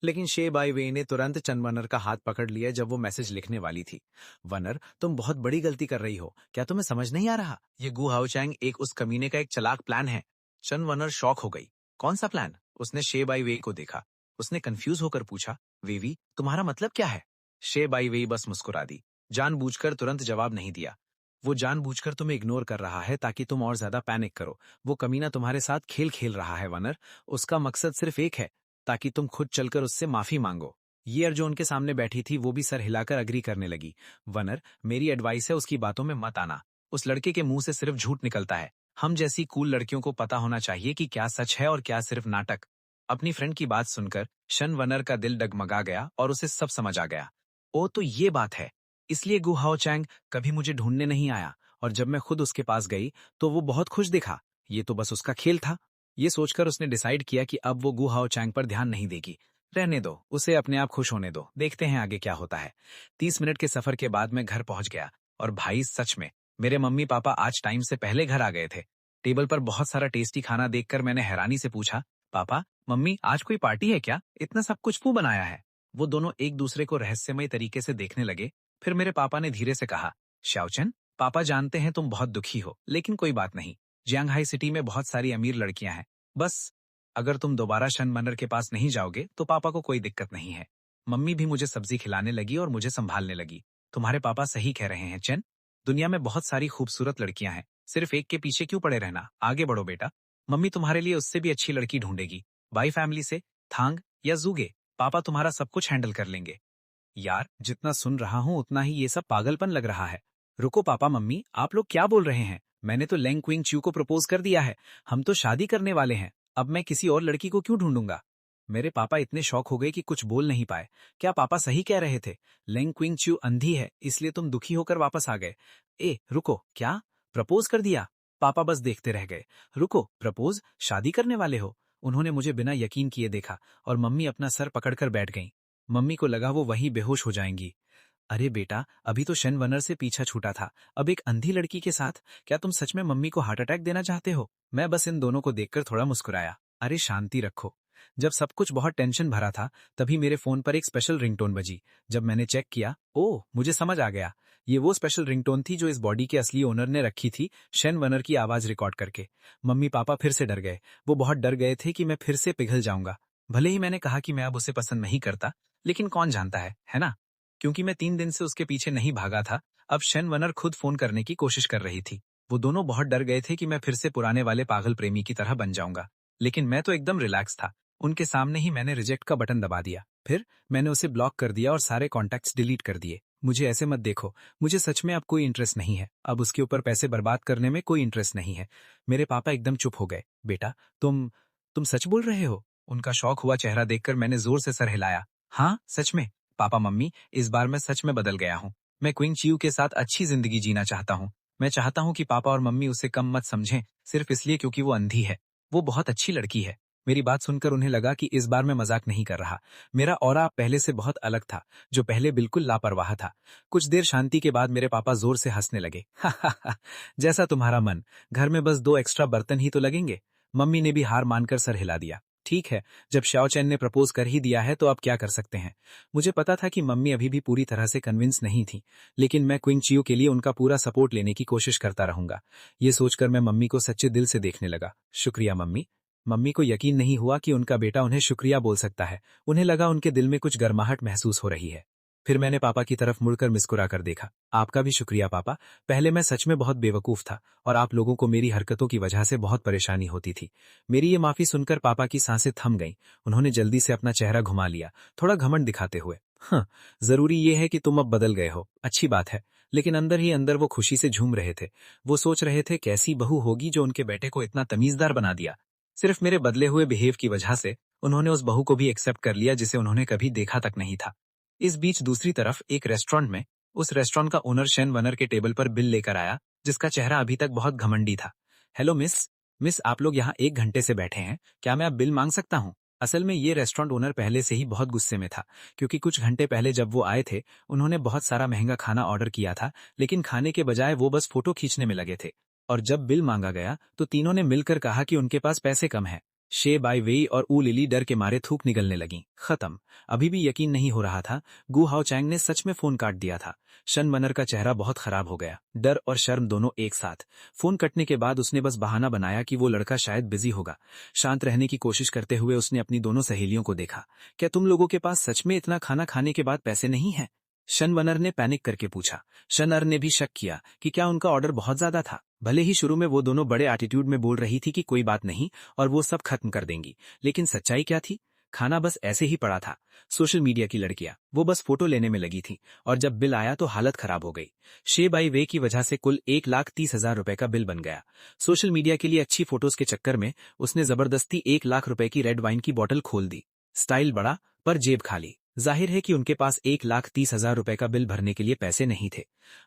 लेकिन शे बाई वे ने तुरंत चन वनर का हाथ पकड़ लिया जब वो मैसेज लिखने वाली थी। वनर, तुम बहुत बड़ी गलती कर रही हो, क्या तुम्हें समझ नहीं आ रहा? ये गु हाउचैंग एक उस कमीने का एक चालाक प्लान है। चन वनर शॉक हो गई। कौन सा प्लान? उसने शे बाई वे को देखा। उसने कंफ्यूज होकर पूछा, वेवी, तुम्हारा मतलब क्या है? शे बाई वे बस मुस्कुरा दी। जानबूझकर तुरंत जवाब नहीं दिया। वो जानबूझकर तुम्हें इग्नोर कर रहा है ताकि तुम और ज्यादा पैनिक करो। वो कमीना तुम्हारे साथ खेल खेल रहा है वनर। उसका मकसद सिर्फ एक है, ताकि तुम खुद चलकर उससे माफी मांगो। ये जो उनके सामने बैठी थी वो भी सर हिलाकर अग्री करने लगी। वनर, मेरी एडवाइस है उसकी बातों में मत आना। उस लड़के के मुंह से सिर्फ झूठ निकलता है। हम जैसी कूल लड़कियों को पता होना चाहिए कि क्या सच है और क्या सिर्फ नाटक। अपनी फ्रेंड की बात सुनकर शन वनर का दिल डगमगा गया और उसे सब समझ आ गया। ओ तो ये बात है, इसलिए गु हाओ चैंग कभी मुझे ढूंढने नहीं आया, और जब मैं खुद उसके पास गई तो वो बहुत खुश दिखा। ये तो बस उसका खेल था। ये सोचकर उसने डिसाइड किया कि अब वो गु हाओ चैंग पर ध्यान नहीं देगी। रहने दो, उसे अपने आप खुश होने दो, देखते हैं आगे क्या होता है। 30 मिनट के सफर के बाद मैं घर पहुंच गया। और भाई सच में, मेरे मम्मी पापा आज टाइम से पहले घर आ गए थे। टेबल पर बहुत सारा टेस्टी खाना देखकर मैंने हैरानी से पूछा, पापा, मम्मी, आज कोई पार्टी है क्या? इतना सब कुछ क्यों बनाया है? वो दोनों एक दूसरे को रहस्यमय तरीके से देखने लगे। फिर मेरे पापा ने धीरे से कहा, शाओचन, पापा जानते हैं तुम बहुत दुखी हो, लेकिन कोई बात नहीं। जियांगहाई सिटी में बहुत सारी अमीर लड़कियां हैं। बस अगर तुम दोबारा शन मनर के पास नहीं जाओगे तो पापा को कोई दिक्कत नहीं है। मम्मी भी मुझे सब्जी खिलाने लगी और मुझे संभालने लगी। तुम्हारे पापा सही कह रहे हैं चेन। दुनिया में बहुत सारी खूबसूरत लड़कियां हैं, सिर्फ एक के पीछे क्यों पड़े रहना? आगे बढ़ो बेटा, मम्मी तुम्हारे लिए उससे भी अच्छी लड़की ढूंढेगी। बाई फैमिली से, थांग या जूगे, पापा तुम्हारा सब कुछ हैंडल कर लेंगे। यार, जितना सुन रहा हूं उतना ही ये सब पागलपन लग रहा है। रुको पापा मम्मी, आप लोग क्या बोल रहे हैं? मैंने तो लेंग क्विंग च्यू को प्रपोज कर दिया है। हम तो शादी करने वाले हैं। अब मैं किसी और लड़की को क्यों ढूंढूंगा? मेरे पापा इतने शौक हो गए कि कुछ बोल नहीं पाए। क्या पापा सही कह रहे थे? लेंग क्विंग च्यू अंधी है, इसलिए तुम दुखी होकर वापस आ गए। ए रुको, क्या प्रपोज कर दिया? पापा बस देखते रह गए। रुको, प्रपोज? शादी करने वाले हो? उन्होंने मुझे बिना यकीन किए देखा और मम्मी अपना सर पकड़कर बैठ गईं। मम्मी को लगा वो वहीं बेहोश हो जाएंगी। अरे बेटा, अभी तो शन वनर से पीछा छूटा था, अब एक अंधी लड़की के साथ? क्या तुम सच में मम्मी को हार्ट अटैक देना चाहते हो? मैं बस इन दोनों को देखकर थोड़ा मुस्कुराया। अरे शांति रखो। जब सब कुछ बहुत टेंशन भरा था तभी मेरे फोन पर एक स्पेशल रिंगटोन बजी। जब मैंने चेक किया, ओह, मुझे समझ आ गया। ये वो स्पेशल रिंगटोन थी जो इस बॉडी के असली ओनर ने रखी थी, शेन वनर की आवाज रिकॉर्ड करके। मम्मी पापा फिर से डर गए। वो बहुत डर गए थे कि मैं फिर से पिघल जाऊंगा। भले ही मैंने कहा कि मैं अब उसे पसंद नहीं करता, लेकिन कौन जानता है ना? क्योंकि मैं 3 दिन से उसके पीछे नहीं भागा था, अब शेन वनर खुद फोन करने की कोशिश कर रही थी। वो दोनों बहुत डर गए थे कि मैं फिर से पुराने वाले पागल प्रेमी की तरह बन जाऊंगा। लेकिन मैं तो एकदम रिलैक्स था। उनके सामने ही मैंने रिजेक्ट का बटन दबा दिया। फिर मैंने उसे ब्लॉक कर दिया और सारे कॉन्टैक्ट्स डिलीट कर दिए। मुझे ऐसे मत देखो, मुझे सच में अब कोई इंटरेस्ट नहीं है। अब उसके ऊपर पैसे बर्बाद करने में कोई इंटरेस्ट नहीं है। मेरे पापा एकदम चुप हो गए। बेटा, तुम सच बोल रहे हो? उनका शौक हुआ चेहरा देखकर मैंने जोर से सर हिलाया। हाँ, सच में। पापा मम्मी, इस बार मैं सच में बदल गया हूँ। मैं क्वीन चियू के साथ अच्छी जिंदगी जीना चाहता हूँ। मैं चाहता हूँ कि पापा और मम्मी उसे कम मत समझें, सिर्फ इसलिए क्योंकि वो अंधी है। वो बहुत अच्छी लड़की है। मेरी बात सुनकर उन्हें लगा कि इस बार मैं मजाक नहीं कर रहा। मेरा ऑरा पहले से बहुत अलग था, जो पहले बिल्कुल लापरवाह था। कुछ देर शांति के बाद मेरे पापा जोर से हंसने लगे। जैसा तुम्हारा मन, घर में बस 2 एक्स्ट्रा बर्तन ही तो लगेंगे। मम्मी ने भी हार मानकर सर हिला दिया। ठीक है, जब शाओ चैन ने प्रपोज कर ही दिया है तो अब क्या कर सकते हैं। मुझे पता था कि मम्मी अभी भी पूरी तरह से कन्विंस नहीं थी, लेकिन मैं क्विंग चियो के लिए उनका पूरा सपोर्ट लेने की कोशिश करता रहूंगा। ये सोचकर मैं मम्मी को सच्चे दिल से देखने लगा। शुक्रिया मम्मी। मम्मी को यकीन नहीं हुआ कि उनका बेटा उन्हें शुक्रिया बोल सकता है। उन्हें लगा उनके दिल में कुछ गर्माहट महसूस हो रही है। फिर मैंने पापा की तरफ मुड़कर मुस्कुरा कर देखा। आपका भी शुक्रिया पापा। पहले मैं सच में बहुत बेवकूफ था और आप लोगों को मेरी हरकतों की वजह से बहुत परेशानी होती थी। मेरी ये माफी सुनकर पापा की सांसें थम गईं। उन्होंने जल्दी से अपना चेहरा घुमा लिया, थोड़ा घमंड दिखाते हुए। हाँ, जरूरी ये है कि तुम अब बदल गए हो, अच्छी बात है। लेकिन अंदर ही अंदर वो खुशी से झूम रहे थे। वो सोच रहे थे कैसी बहू होगी जो उनके बेटे को इतना तमीजदार बना दिया। सिर्फ मेरे बदले हुए बिहेव की वजह से उन्होंने उस बहू को भी एक्सेप्ट कर लिया जिसे उन्होंने कभी देखा तक नहीं था। इस बीच दूसरी तरफ एक रेस्टोरेंट में उस रेस्टोरेंट का ओनर शेन वनर के टेबल पर बिल लेकर आया, जिसका चेहरा अभी तक बहुत घमंडी था। हेलो मिस आप लोग यहाँ 1 घंटे से बैठे हैं, क्या मैं अब बिल मांग सकता हूँ? असल में ये रेस्टोरेंट ओनर पहले से ही बहुत गुस्से में था, क्योंकि कुछ घंटे पहले जब वो आए थे उन्होंने बहुत सारा महंगा खाना ऑर्डर किया था, लेकिन खाने के बजाय वो बस फोटो खींचने में लगे थे। और जब बिल मांगा गया तो तीनों ने मिलकर कहा कि उनके पास पैसे कम हैं। शे बाई वेई और ऊ लिली डर के मारे थूक निकलने लगी। खत्म। अभी भी यकीन नहीं हो रहा था, गु हाओ चैंग ने सच में फोन काट दिया था। शन वनर का चेहरा बहुत खराब हो गया, डर और शर्म दोनों एक साथ। फोन कटने के बाद उसने बस बहाना बनाया कि वो लड़का शायद बिजी होगा। शांत रहने की कोशिश करते हुए उसने अपनी दोनों सहेलियों को देखा। क्या तुम लोगों के पास सच में इतना खाना खाने के बाद पैसे नहीं हैं? शन वनर ने पैनिक करके पूछा। शनर ने भी शक किया कि क्या उनका ऑर्डर बहुत ज्यादा था। भले ही शुरू में वो दोनों बड़े एटीट्यूड में बोल रही थी कि कोई बात नहीं और वो सब खत्म कर देंगी, लेकिन सच्चाई क्या थी? खाना बस ऐसे ही पड़ा था। सोशल मीडिया की लड़कियां वो बस फोटो लेने में लगी थी और जब बिल आया तो हालत खराब हो गई। शे बाई वे की वजह से कुल 1,30,000 रुपए का बिल बन गया। सोशल मीडिया के लिए अच्छी फोटोज के चक्कर में उसने जबरदस्ती 1 लाख रुपए की रेड वाइन की बोतल खोल दी। स्टाइल बड़ा पर जेब खाली। जाहिर है कि उनके पास 1,30,000 रुपए का बिल भरने के लिए पैसे नहीं थे।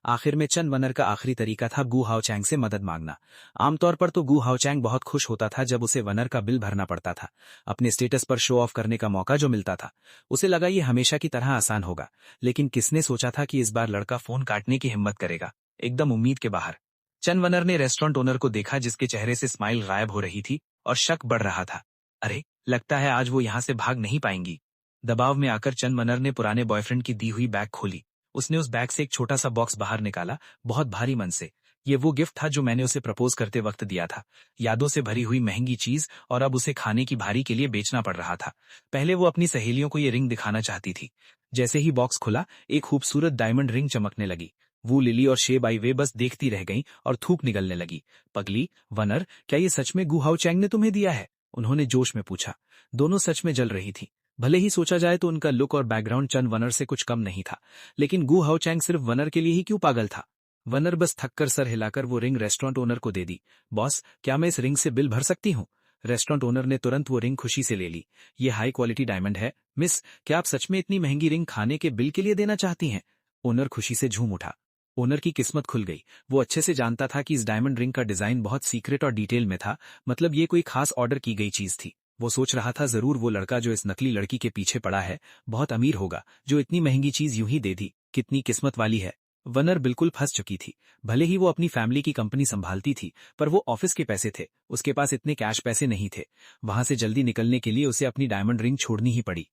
आखिर में चन वनर का आखिरी तरीका था गु हाओ चैंग से मदद मांगना। आमतौर पर तो गु हाओ चैंग बहुत खुश होता था जब उसे वनर का बिल भरना पड़ता था। अपने स्टेटस पर शो ऑफ करने का मौका जो मिलता था, उसे लगा ये हमेशा की तरह आसान होगा। लेकिन किसने सोचा था कि इस बार लड़का फोन काटने की हिम्मत करेगा, एकदम उम्मीद के बाहर। चन वनर ने रेस्टोरेंट ओनर को देखा, जिसके चेहरे से स्माइल गायब हो रही थी और शक बढ़ रहा था। अरे, लगता है आज वो यहाँ से भाग नहीं पाएंगी। दबाव में आकर चंद मनर ने पुराने बॉयफ्रेंड की दी हुई बैग खोली। उसने उस बैग से एक छोटा सा बॉक्स बाहर निकाला, बहुत भारी मन से। ये वो गिफ्ट था जो मैंने उसे प्रपोज करते वक्त दिया था। यादों से भरी हुई महंगी चीज, और अब उसे खाने की भारी के लिए बेचना पड़ रहा था। पहले वो अपनी सहेलियों को ये रिंग दिखाना चाहती थी। जैसे ही बॉक्स खुला, एक खूबसूरत डायमंड रिंग चमकने लगी। वो लिली और शे बाई वे बस देखती रह गईं और थूक निकलने लगी। पगली, वनर, क्या ये सच में गु हाओ चैंग ने तुम्हें दिया है? उन्होंने जोश में पूछा। दोनों सच में जल रही थी। भले ही सोचा जाए तो उनका लुक और बैकग्राउंड चंद वनर से कुछ कम नहीं था, लेकिन गु हाओ चैंग सिर्फ वनर के लिए ही क्यों पागल था? वनर बस थककर सर हिलाकर वो रिंग रेस्टोरेंट ओनर को दे दी। बॉस, क्या मैं इस रिंग से बिल भर सकती हूँ? रेस्टोरेंट ओनर ने तुरंत वो रिंग खुशी से ले ली। ये हाई क्वालिटी डायमंड है मिस, क्या आप सच में इतनी महंगी रिंग खाने के बिल के लिए देना चाहती हैं? ओनर खुशी से झूम उठा। ओनर की किस्मत खुल गई। वो अच्छे से जानता था कि इस डायमंड रिंग का डिजाइन बहुत सीक्रेट और डिटेल में था, मतलब ये कोई खास ऑर्डर की गई चीज थी। वो सोच रहा था जरूर वो लड़का जो इस नकली लड़की के पीछे पड़ा है बहुत अमीर होगा, जो इतनी महंगी चीज यूं ही दे दी। कितनी किस्मत वाली है। वनर बिल्कुल फंस चुकी थी। भले ही वो अपनी फैमिली की कंपनी संभालती थी, पर वो ऑफिस के पैसे थे, उसके पास इतने कैश पैसे नहीं थे। वहां से जल्दी निकलने के लिए उसे अपनी डायमंड रिंग छोड़नी ही पड़ी।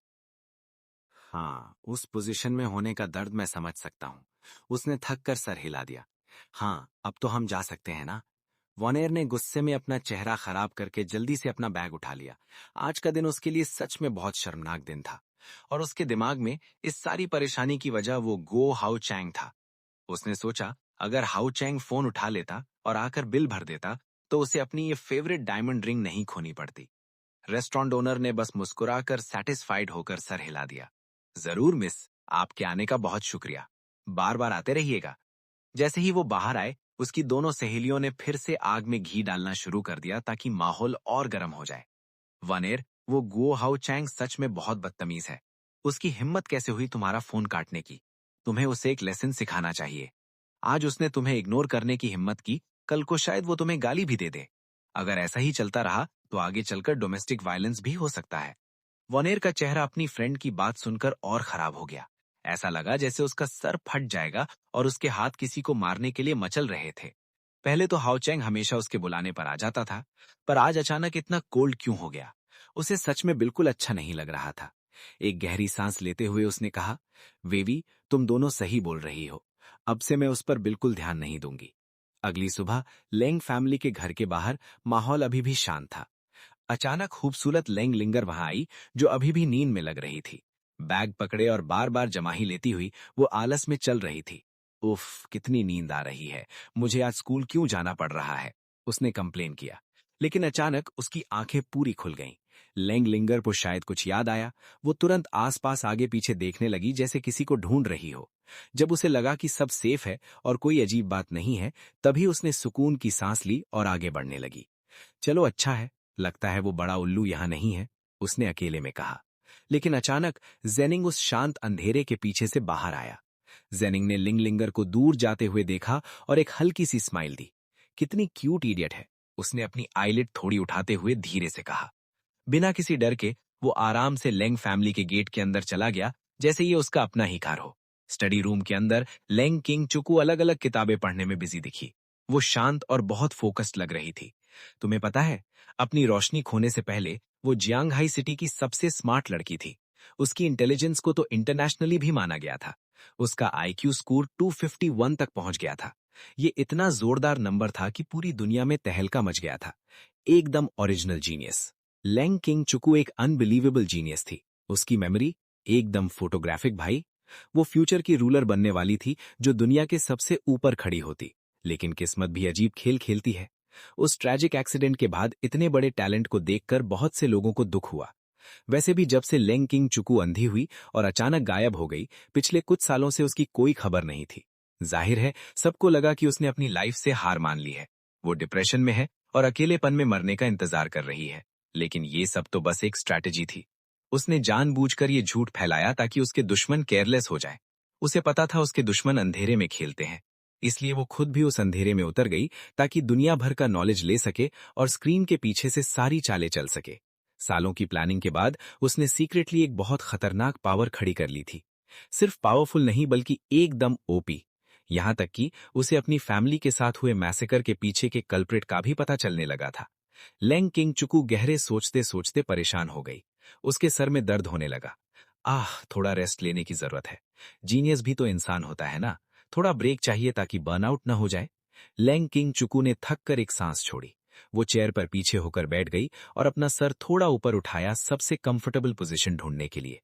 हाँ, उस पोजीशन में होने का दर्द मैं समझ सकता हूँ। उसने थक कर सर हिला दिया। हाँ, अब तो हम जा सकते हैं ना? वॉनेर ने गुस्से में अपना चेहरा खराब करके जल्दी से अपना बैग उठा लिया। आज का दिन उसके लिए सच में बहुत शर्मनाक दिन था और उसके दिमाग में इस सारी परेशानी की वजह वो गो हाउ चैंग था। उसने सोचा अगर हाउ चैंग फोन उठा लेता और आकर बिल भर देता तो उसे अपनी ये फेवरेट डायमंड रिंग नहीं खोनी पड़ती। रेस्टोरेंट ओनर ने बस मुस्कुराकर सैटिस्फाइड होकर सर हिला दिया। जरूर मिस, आपके आने का बहुत शुक्रिया। बार बार आते रहिएगा। जैसे ही वो बाहर आए, उसकी दोनों सहेलियों ने फिर से आग में घी डालना शुरू कर दिया ताकि माहौल और गर्म हो जाए। वनेर, वो गुओ हाउ चैंग सच में बहुत बदतमीज है। उसकी हिम्मत कैसे हुई तुम्हारा फोन काटने की? तुम्हें उसे एक लेसन सिखाना चाहिए। आज उसने तुम्हें इग्नोर करने की हिम्मत की, कल को शायद वो तुम्हें गाली भी दे दे। अगर ऐसा ही चलता रहा तो आगे चलकर डोमेस्टिक वायलेंस भी हो सकता है। वनेर का चेहरा अपनी फ्रेंड की बात सुनकर और खराब हो गया। ऐसा लगा जैसे उसका सर फट जाएगा और उसके हाथ किसी को मारने के लिए मचल रहे थे। पहले तो हाओचैंग हमेशा उसके बुलाने पर आ जाता था, पर आज अचानक इतना कोल्ड क्यों हो गया? उसे सच में बिल्कुल अच्छा नहीं लग रहा था। एक गहरी सांस लेते हुए उसने कहा, वेवी, तुम दोनों सही बोल रही हो। अब से मैं उस पर बिल्कुल ध्यान नहीं दूंगी। अगली सुबह लेंग फैमिली के घर के बाहर माहौल अभी भी शांत था। अचानक खूबसूरत लेंग लिंगर वहां आई, जो अभी भी नींद में लग रही थी। बैग पकड़े और बार बार जमाही लेती हुई वो आलस में चल रही थी। उफ, कितनी नींद आ रही है। मुझे आज स्कूल क्यों जाना पड़ रहा है? उसने कंप्लेन किया। लेकिन अचानक उसकी आंखें पूरी खुल गईं। लेंग लिंगर को शायद कुछ याद आया। वो तुरंत आसपास आगे पीछे देखने लगी जैसे किसी को ढूंढ रही हो। जब उसे लगा कि सब सेफ है और कोई अजीब बात नहीं है, तभी उसने सुकून की सांस ली और आगे बढ़ने लगी। चलो अच्छा है, लगता है वो बड़ा उल्लू यहां नहीं है, उसने अकेले में कहा। लेकिन अचानक जेनिंग उस शांत अंधेरे के पीछे से बाहर आया। जेनिंग ने लिंगलिंगर को दूर जाते हुए देखा और एक हल्की सी स्माइल दी। कितनी क्यूट इडियट है, उसने अपनी आईलिड थोड़ी उठाते हुए धीरे से कहा। बिना किसी डर के वो आराम से लेंग फैमिली के गेट के अंदर चला गया, जैसे ये उसका अपना ही घर हो। स्टडी रूम के अंदर लेंग किंग चुकू अलग अलग किताबें पढ़ने में बिजी दिखी। वो शांत और बहुत फोकस्ड लग रही थी। तुम्हें पता है, अपनी रोशनी खोने से पहले वो जियांगहाई सिटी की सबसे स्मार्ट लड़की थी। उसकी इंटेलिजेंस को तो इंटरनेशनली भी माना गया था। उसका आईक्यू स्कोर 251 तक पहुंच गया था। ये इतना जोरदार नंबर था कि पूरी दुनिया में तहलका मच गया था। एकदम ओरिजिनल जीनियस। लेंग किंग चुकू एक अनबिलीवेबल जीनियस थी। उसकी मेमोरी एकदम फोटोग्राफिक भाई। वो फ्यूचर की रूलर बनने वाली थी, जो दुनिया के सबसे ऊपर खड़ी होती। लेकिन किस्मत भी अजीब खेल खेलती है। उस ट्रैजिक एक्सीडेंट के बाद इतने बड़े टैलेंट को देखकर बहुत से लोगों को दुख हुआ। वैसे भी जब से लेंग किंग चुकू अंधी हुई और अचानक गायब हो गई, पिछले कुछ सालों से उसकी कोई खबर नहीं थी। जाहिर है, सबको लगा कि उसने अपनी लाइफ से हार मान ली है। वो डिप्रेशन में है और अकेलेपन में मरने का इंतजार कर रही है। लेकिन ये सब तो बस एक स्ट्रैटेजी थी। उसने जानबूझकर ये झूठ फैलाया ताकि उसके दुश्मन केयरलेस हो जाए। उसे पता था उसके दुश्मन अंधेरे में खेलते हैं, इसलिए वो खुद भी उस अंधेरे में उतर गई ताकि दुनिया भर का नॉलेज ले सके और स्क्रीन के पीछे से सारी चालें चल सके। सालों की प्लानिंग के बाद उसने सीक्रेटली एक बहुत खतरनाक पावर खड़ी कर ली थी। सिर्फ पावरफुल नहीं, बल्कि एकदम ओपी। यहां तक कि उसे अपनी फैमिली के साथ हुए मैसेकर के पीछे के कल्प्रिट का भी पता चलने लगा था। लेंग किंग चुकू गहरे सोचते सोचते परेशान हो गई। उसके सर में दर्द होने लगा। थोड़ा रेस्ट लेने की जरूरत है। जीनियस भी तो इंसान होता है ना, थोड़ा ब्रेक चाहिए ताकि बर्नआउट न हो जाए। लेंग किंग चुकू ने थक कर एक सांस छोड़ी। वो चेयर पर पीछे होकर बैठ गई और अपना सर थोड़ा ऊपर उठाया, सबसे कंफर्टेबल पोजीशन ढूंढने के लिए।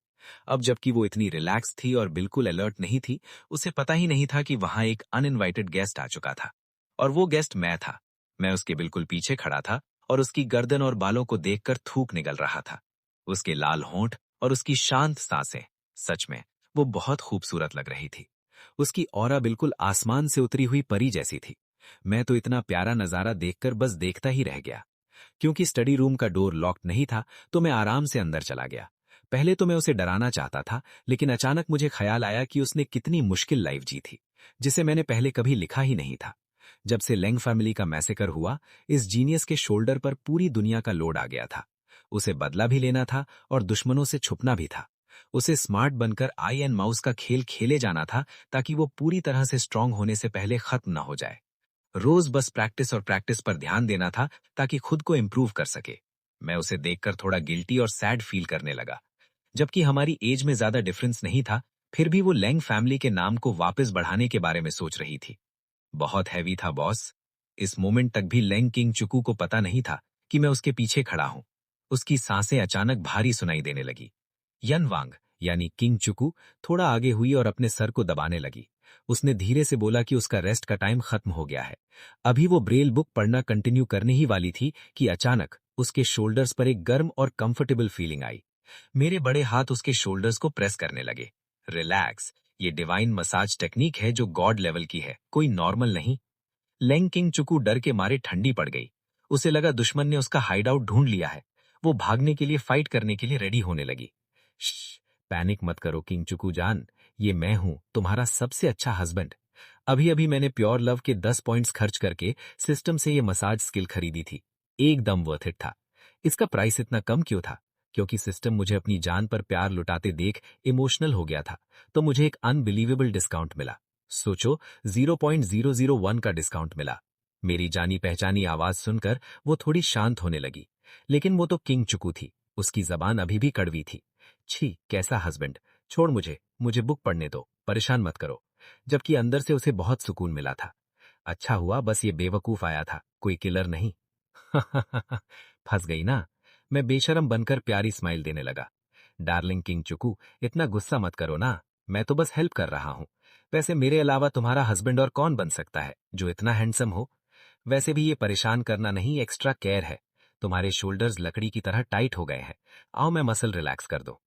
अब जबकि वो इतनी रिलैक्स थी और बिल्कुल अलर्ट नहीं थी, उसे पता ही नहीं था कि वहां एक अनइनवाइटेड गेस्ट आ चुका था। और वो गेस्ट मैं था। मैं उसके बिल्कुल पीछे खड़ा था और उसकी गर्दन और बालों को देखकर थूक निकल रहा था। उसके लाल होंठ और उसकी शांत सांसें, सच में वो बहुत खूबसूरत लग रही थी। उसकी ऑरा बिल्कुल आसमान से उतरी हुई परी जैसी थी। मैं तो इतना प्यारा नजारा देखकर बस देखता ही रह गया। क्योंकि स्टडी रूम का डोर लॉक्ड नहीं था, तो मैं आराम से अंदर चला गया। पहले तो मैं उसे डराना चाहता था, लेकिन अचानक मुझे ख्याल आया कि उसने कितनी मुश्किल लाइफ जी थी, जिसे मैंने पहले कभी लिखा ही नहीं था। जब से लेंग फैमिली का मैसेकर हुआ, इस जीनियस के शोल्डर पर पूरी दुनिया का लोड आ गया था। उसे बदला भी लेना था और दुश्मनों से छुपना भी था। उसे स्मार्ट बनकर आई एंड माउस का खेल खेले जाना था, ताकि वो पूरी तरह से स्ट्रांग होने से पहले खत्म न हो जाए। रोज बस प्रैक्टिस और प्रैक्टिस पर ध्यान देना था ताकि खुद को इम्प्रूव कर सके। मैं उसे देखकर थोड़ा गिल्टी और सैड फील करने लगा। जबकि हमारी एज में ज्यादा डिफरेंस नहीं था, फिर भी वो लैंग फैमिली के नाम को वापस बढ़ाने के बारे में सोच रही थी। बहुत हैवी था बॉस। इस मोमेंट तक भी लैंग किंग चुकू को पता नहीं था कि मैं उसके पीछे खड़ा हूं। उसकी सांसें अचानक भारी सुनाई देने लगी। यन वांग यानी किंग चुकू थोड़ा आगे हुई और अपने सर को दबाने लगी। उसने धीरे से बोला कि उसका रेस्ट का टाइम खत्म हो गया है। अभी वो ब्रेल बुक पढ़ना कंटिन्यू करने ही वाली थी कि अचानक उसके शोल्डर्स पर एक गर्म और कंफर्टेबल फीलिंग आई। मेरे बड़े हाथ उसके शोल्डर्स को प्रेस करने लगे। रिलैक्स, ये डिवाइन मसाज टेक्निक है जो गॉड लेवल की है, कोई नॉर्मल नहीं। लैंग किंग चुकू डर के मारे ठंडी पड़ गई। उसे लगा दुश्मन ने उसका हाइड आउट ढूंढ लिया है। वो भागने के लिए, फाइट करने के लिए रेडी होने लगी। श्श, पैनिक मत करो किंग चुकू जान, ये मैं हूं, तुम्हारा सबसे अच्छा हस्बैंड। अभी अभी मैंने प्योर लव के 10 पॉइंट्स खर्च करके सिस्टम से ये मसाज स्किल खरीदी थी। एकदम वर्थ इट था। इसका प्राइस इतना कम क्यों था? क्योंकि सिस्टम मुझे अपनी जान पर प्यार लुटाते देख इमोशनल हो गया था, तो मुझे एक अनबिलीवेबल डिस्काउंट मिला। सोचो, 0.001 का डिस्काउंट मिला। मेरी जानी पहचानी आवाज सुनकर वो थोड़ी शांत होने लगी। लेकिन वो तो किंग चुकू थी, उसकी जबान अभी भी कड़वी थी। छी, कैसा हस्बैंड, छोड़ मुझे, मुझे बुक पढ़ने दो, परेशान मत करो। जबकि अंदर से उसे बहुत सुकून मिला था। अच्छा हुआ बस ये बेवकूफ आया था, कोई किलर नहीं। फंस गई ना? मैं बेशरम बनकर प्यारी स्माइल देने लगा। डार्लिंग किंग चुकू, इतना गुस्सा मत करो ना, मैं तो बस हेल्प कर रहा हूं। वैसे मेरे अलावा तुम्हारा हस्बैंड और कौन बन सकता है जो इतना हैंडसम हो? वैसे भी ये परेशान करना नहीं, एक्स्ट्रा केयर है। तुम्हारे शोल्डर्स लकड़ी की तरह टाइट हो गए हैं। आओ मैं मसल रिलैक्स कर दो।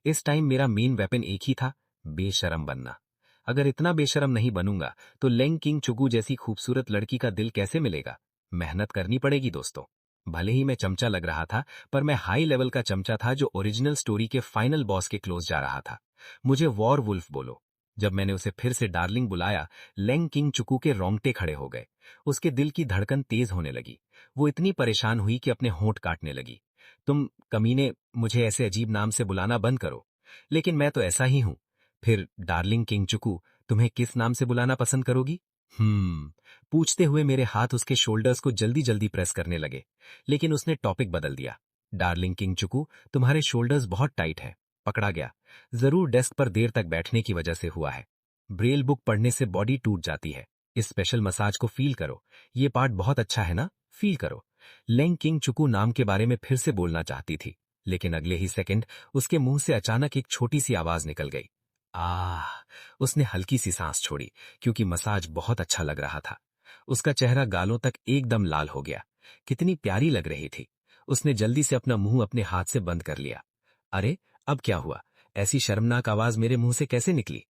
इस टाइम मेरा मेन वेपन एक ही था, बेशरम बनना। अगर इतना बेशरम नहीं बनूंगा तो लैंग किंग चुगू जैसी खूबसूरत लड़की का दिल कैसे मिलेगा? मेहनत करनी पड़ेगी दोस्तों। भले ही मैं चमचा लग रहा था, पर मैं हाई लेवल का चमचा था जो ओरिजिनल स्टोरी के फाइनल बॉस के क्लोज जा रहा था। मुझे वॉर वुल्फ बोलो। जब मैंने उसे फिर से डार्लिंग बुलाया, लैंग किंग चुकू के रोंगटे खड़े हो गए। उसके दिल की धड़कन तेज होने लगी। वो इतनी परेशान हुई कि अपने होंठ काटने लगी। तुम कमीने, मुझे ऐसे अजीब नाम से बुलाना बंद करो। लेकिन मैं तो ऐसा ही हूं। फिर डार्लिंग किंग चुकू, तुम्हें किस नाम से बुलाना पसंद करोगी? पूछते हुए मेरे हाथ उसके शोल्डर्स को जल्दी जल्दी प्रेस करने लगे। लेकिन उसने टॉपिक बदल दिया। डार्लिंग किंग चुकू, तुम्हारे शोल्डर्स बहुत टाइट है। पकड़ा गया। जरूर डेस्क पर देर तक बैठने की वजह से हुआ है। ब्रेल बुक पढ़ने से बॉडी टूट जाती है। इस स्पेशल मसाज को फील करो। ये पार्ट बहुत अच्छा है ना, फील करो। लैंग किंग चुकू नाम के बारे में फिर से बोलना चाहती थी, लेकिन अगले ही सेकंड उसके मुंह से अचानक एक छोटी सी आवाज निकल गई। आह! उसने हल्की सी सांस छोड़ी, क्योंकि मसाज बहुत अच्छा लग रहा था। उसका चेहरा गालों तक एकदम लाल हो गया। कितनी प्यारी लग रही थी। उसने जल्दी से अपना मुंह अपने हाथ से बंद कर लिया। अरे, अब क्या हुआ? ऐसी शर्मनाक आवाज मेरे मुंह से कैसे निकली?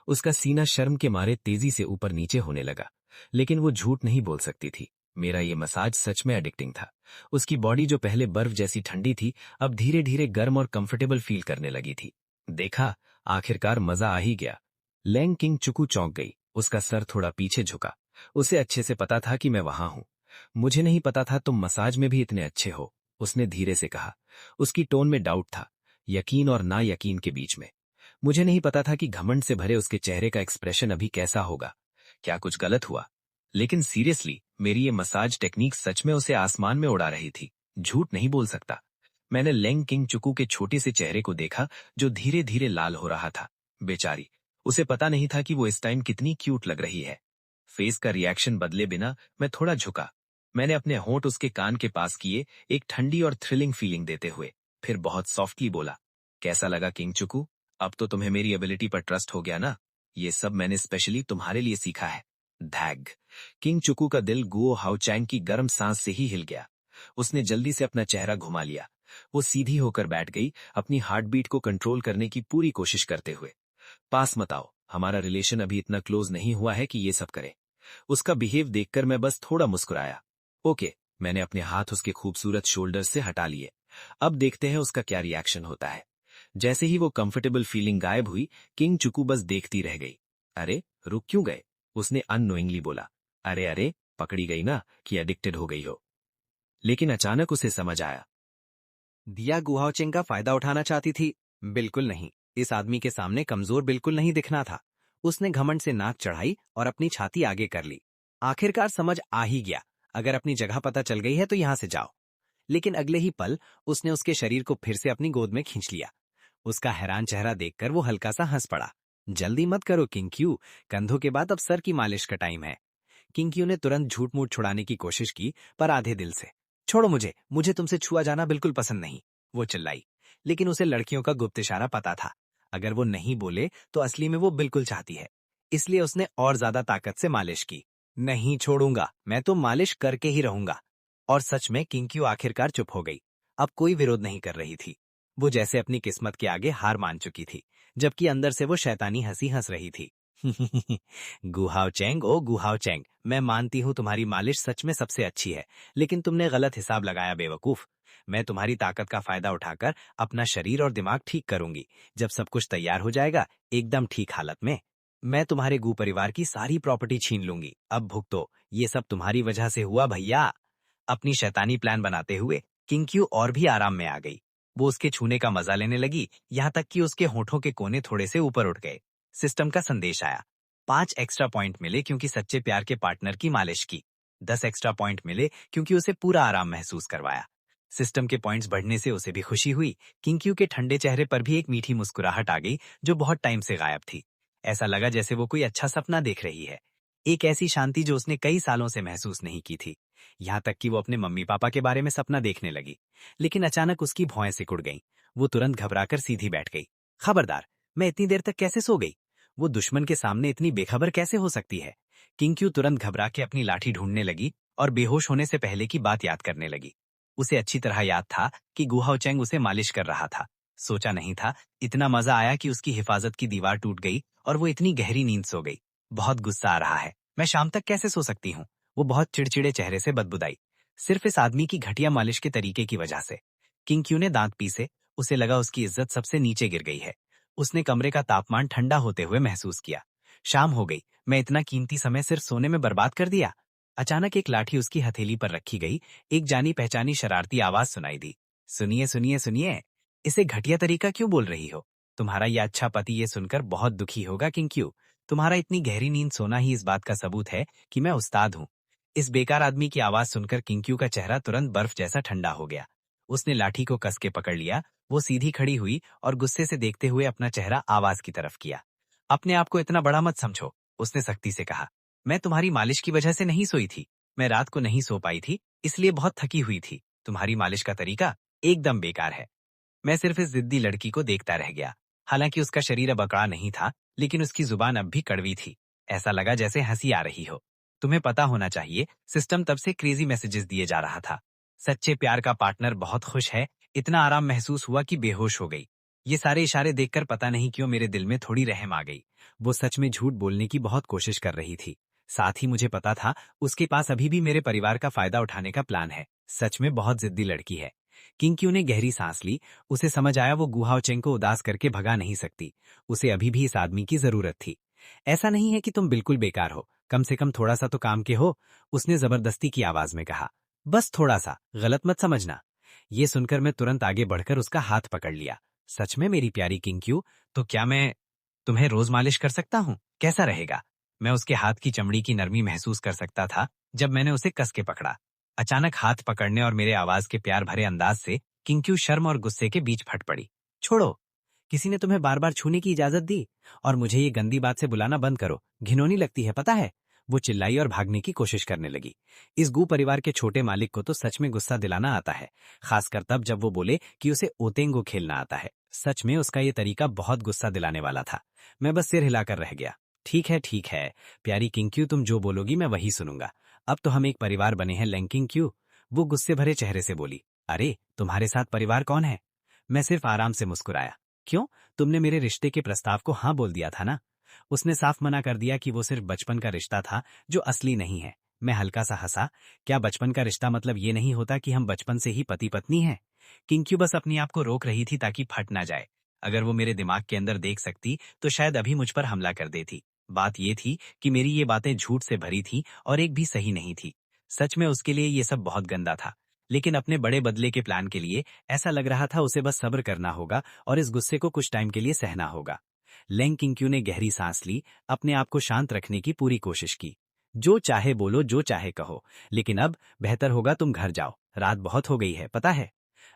उसका सीना शर्म के मारे तेजी से ऊपर नीचे होने लगा। लेकिन वो झूठ नहीं बोल सकती थी। मेरा ये मसाज सच में एडिक्टिंग था। उसकी बॉडी जो पहले बर्फ जैसी ठंडी थी, अब धीरे धीरे गर्म और कंफर्टेबल फील करने लगी थी। देखा, आखिरकार मजा आ ही गया। लैंग किंग चुकू चौंक गई। उसका सर थोड़ा पीछे झुका। उसे अच्छे से पता था कि मैं वहां हूं। मुझे नहीं पता था तुम मसाज में भी इतने अच्छे हो, उसने धीरे से कहा। उसकी टोन में डाउट था, यकीन और ना यकीन के बीच में। मुझे नहीं पता था कि घमंड से भरे उसके चेहरे का एक्सप्रेशन अभी कैसा होगा। क्या कुछ गलत हुआ? लेकिन सीरियसली, मेरी ये मसाज टेक्निक सच में उसे आसमान में उड़ा रही थी। झूठ नहीं बोल सकता। मैंने लैंग किंग चुकू के छोटे से चेहरे को देखा, जो धीरे धीरे लाल हो रहा था। बेचारी, उसे पता नहीं था कि वो इस टाइम कितनी क्यूट लग रही है। फेस का रिएक्शन बदले बिना मैं थोड़ा झुका। मैंने अपने होंठ उसके कान के पास किए, एक ठंडी और थ्रिलिंग फीलिंग देते हुए। फिर बहुत सॉफ्टली बोला, कैसा लगा किंग चुकू? अब तो तुम्हें मेरी एबिलिटी पर ट्रस्ट हो गया ना? ये सब मैंने स्पेशली तुम्हारे लिए सीखा है। धैग! किंग चुकू का दिल गुओ हाउचैंग की गर्म सांस से ही हिल गया। उसने जल्दी से अपना चेहरा घुमा लिया। वो सीधी होकर बैठ गई, अपनी हार्ट बीट को कंट्रोल करने की पूरी कोशिश करते हुए। पास मत आओ, हमारा रिलेशन अभी इतना क्लोज नहीं हुआ है कि ये सब करे। उसका बिहेव देखकर मैं बस थोड़ा मुस्कुराया। ओके, मैंने अपने हाथ उसके खूबसूरत शोल्डर से हटा लिए। अब देखते हैं उसका क्या रिएक्शन होता है। जैसे ही वो कंफर्टेबल फीलिंग गायब हुई, किंग चुकू बस देखती रह गई। अरे, रुक क्यों गए? उसने अननोइंगली बोला। अरे अरे, पकड़ी गई ना कि एडिक्टेड हो गई हो। लेकिन अचानक उसे समझ आया। दिया गुहाओचेंग का फायदा उठाना चाहती थी? बिल्कुल नहीं। इस आदमी के सामने कमजोर बिल्कुल नहीं दिखना था। उसने घमंड से नाक चढ़ाई और अपनी छाती आगे कर ली। आखिरकार समझ आ ही गया, अगर अपनी जगह पता चल गई है तो यहां से जाओ। लेकिन अगले ही पल उसने उसके शरीर को फिर से अपनी गोद में खींच लिया। उसका हैरान चेहरा देखकर वो हल्का सा हंस पड़ा। जल्दी मत करो किंग, कंधों के बाद अब सर की मालिश का टाइम है। किंग ने तुरंत झूठ मूठ छुड़ाने की कोशिश की, पर आधे दिल से। छोड़ो मुझे, मुझे तुमसे छुआ जाना बिल्कुल पसंद नहीं, वो चिल्लाई। लेकिन उसे लड़कियों का गुप्त इशारा पता था। अगर वो नहीं बोले तो असली में वो बिल्कुल चाहती है। इसलिए उसने और ज्यादा ताकत से मालिश की। नहीं छोड़ूंगा, मैं तो मालिश करके ही रहूंगा। और सच में किंग आखिरकार चुप हो गई। अब कोई विरोध नहीं कर रही थी। वो जैसे अपनी किस्मत के आगे हार मान चुकी थी, जबकि अंदर से वो शैतानी हंसी हंस रही थी। गुहाओ चैंग, ओ गुहाओ चैंग, मैं मानती हूँ तुम्हारी मालिश सच में सबसे अच्छी है, लेकिन तुमने गलत हिसाब लगाया बेवकूफ। मैं तुम्हारी ताकत का फायदा उठाकर अपना शरीर और दिमाग ठीक करूंगी। जब सब कुछ तैयार हो जाएगा, एकदम ठीक हालत में, मैं तुम्हारे गू परिवार की सारी प्रॉपर्टी छीन लूंगी। अब भुगतो, ये सब तुम्हारी वजह से हुआ भैया। अपनी शैतानी प्लान बनाते हुए किंग और भी आराम में आ गई। वो उसके छूने का मजा लेने लगी, यहाँ तक कि उसके होठों के कोने थोड़े से ऊपर उठ गए। सिस्टम का संदेश आया। 5 एक्स्ट्रा पॉइंट मिले क्योंकि सच्चे प्यार के पार्टनर की मालिश की। 10 एक्स्ट्रा पॉइंट मिले क्योंकि उसे पूरा आराम महसूस करवाया। सिस्टम के पॉइंट्स बढ़ने से उसे भी खुशी हुई। किंग के ठंडे चेहरे पर भी एक मीठी मुस्कुराहट आ गई, जो बहुत टाइम से गायब थी। ऐसा लगा जैसे वो कोई अच्छा सपना देख रही है। एक ऐसी शांति जो उसने कई सालों से महसूस नहीं की थी। यहाँ तक कि वो अपने मम्मी पापा के बारे में सपना देखने लगी। लेकिन अचानक उसकी भौएं सिकुड़ गईं। वो तुरंत घबराकर सीधी बैठ गई। खबरदार, मैं इतनी देर तक कैसे सो गई? वो दुश्मन के सामने इतनी बेखबर कैसे हो सकती है? किंग तुरंत घबरा के अपनी लाठी ढूंढने लगी और बेहोश होने से पहले की बात याद करने लगी। उसे अच्छी तरह याद था कि गुहाओ चैंग उसे मालिश कर रहा था। सोचा नहीं था इतना मजा आया कि उसकी हिफाजत की दीवार टूट गई और वो इतनी गहरी नींद सो गई। बहुत गुस्सा आ रहा है, मैं शाम तक कैसे सो सकती हूँ? वो बहुत चिड़चिड़े चेहरे से बदबुदाई, सिर्फ इस आदमी की घटिया मालिश के तरीके की वजह से। किंग ने दांत पीसे। उसे लगा उसकी इज्जत सबसे नीचे गिर गई है। उसने कमरे का तापमान ठंडा होते हुए महसूस किया। शाम हो गई, मैं इतना कीमती समय सिर्फ सोने में बर्बाद कर दिया। अचानक एक लाठी उसकी हथेली पर रखी गई। एक जानी पहचानी शरारती आवाज सुनाई दी। सुनिए सुनिए सुनिए, इसे घटिया तरीका क्यों बोल रही हो? तुम्हारा यह अच्छा पति ये सुनकर बहुत दुखी होगा किंग। तुम्हारा इतनी गहरी नींद सोना ही इस बात का सबूत है कि मैं उस्ताद हूँ। इस बेकार आदमी की आवाज सुनकर किंग का चेहरा तुरंत बर्फ जैसा ठंडा हो गया। उसने लाठी को कस के पकड़ लिया। वो सीधी खड़ी हुई और गुस्से से देखते हुए अपना चेहरा आवाज की तरफ किया। अपने आप को इतना बड़ा मत समझो, उसने सख्ती से कहा। मैं तुम्हारी मालिश की वजह से नहीं सोई थी। मैं रात को नहीं सो पाई थी, इसलिए बहुत थकी हुई थी। तुम्हारी मालिश का तरीका एकदम बेकार है। मैं सिर्फ इस जिद्दी लड़की को देखता रह गया। हालांकि उसका शरीर अब अकड़ा नहीं था, लेकिन उसकी जुबान अब भी कड़वी थी। ऐसा लगा जैसे हंसी आ रही हो। तुम्हें पता होना चाहिए, सिस्टम तब से क्रेजी मैसेजेस दिए जा रहा था। सच्चे प्यार का पार्टनर बहुत खुश है। इतना आराम महसूस हुआ कि बेहोश हो गई। ये सारे इशारे देखकर पता नहीं क्यों मेरे दिल में थोड़ी रहम आ गई। वो सच में झूठ बोलने की बहुत कोशिश कर रही थी। साथ ही मुझे पता था उसके पास अभी भी मेरे परिवार का फायदा उठाने का प्लान है। सच में बहुत जिद्दी लड़की है। किंग ने गहरी सांस ली। उसे समझ आया वो गुहाओ चेंग को उदास करके भगा नहीं सकती। उसे अभी भी इस आदमी की जरूरत थी। ऐसा नहीं है कि तुम बिल्कुल बेकार हो, कम से कम थोड़ा सा तो काम के हो, उसने जबरदस्ती की आवाज में कहा। बस थोड़ा सा, गलत मत समझना। ये सुनकर मैं तुरंत आगे बढ़कर उसका हाथ पकड़ लिया। सच में मेरी प्यारी किंग, तो क्या मैं तुम्हें रोज मालिश कर सकता हूँ? कैसा रहेगा? मैं उसके हाथ की चमड़ी की नरमी महसूस कर सकता था जब मैंने उसे कस के पकड़ा। अचानक हाथ पकड़ने और मेरे आवाज के प्यार भरे अंदाज से किंग शर्म और गुस्से के बीच फट पड़ी। छोड़ो, किसी ने तुम्हें बार बार छूने की इजाजत दी? और मुझे ये गंदी बात से बुलाना बंद करो, घिनौनी लगती है पता है? वो चिल्लाई और भागने की कोशिश करने लगी। इस गू परिवार के छोटे मालिक को तो सच में गुस्सा दिलाना आता है, खासकर तब जब वो बोले कि उसे ओतेंगो खेलना आता है। सच में उसका ये तरीका बहुत गुस्सा दिलाने वाला था। मैं बस सिर हिलाकर रह गया। ठीक है, प्यारी किंग, तुम जो बोलोगी मैं वही सुनूंगा। अब तो हम एक परिवार बने हैं लैंकिंग क्यू। वो गुस्से भरे चेहरे से बोली। अरे तुम्हारे साथ परिवार कौन है? मैं सिर्फ आराम से मुस्कुराया। क्यों, तुमने मेरे रिश्ते के प्रस्ताव को हाँ बोल दिया था ना? उसने साफ मना कर दिया कि वो सिर्फ बचपन का रिश्ता था जो असली नहीं है। मैं हल्का सा हंसा। क्या बचपन का रिश्ता मतलब ये नहीं होता कि हम बचपन से ही पति पत्नी हैं? किंग बस अपनी आप को रोक रही थी ताकि फट ना जाए। अगर वो मेरे दिमाग के अंदर देख सकती तो शायद अभी मुझ पर हमला कर देती। बात ये थी कि मेरी ये बातें झूठ से भरी थी और एक भी सही नहीं थी। सच में उसके लिए ये सब बहुत गंदा था, लेकिन अपने बड़े बदले के प्लान के लिए ऐसा लग रहा था उसे बस सब्र करना होगा और इस गुस्से को कुछ टाइम के लिए सहना होगा। लेंग किंग ने गहरी सांस ली, अपने आप को शांत रखने की पूरी कोशिश की। जो चाहे बोलो, जो चाहे कहो, लेकिन अब बेहतर होगा तुम घर जाओ। रात बहुत हो गई है पता है।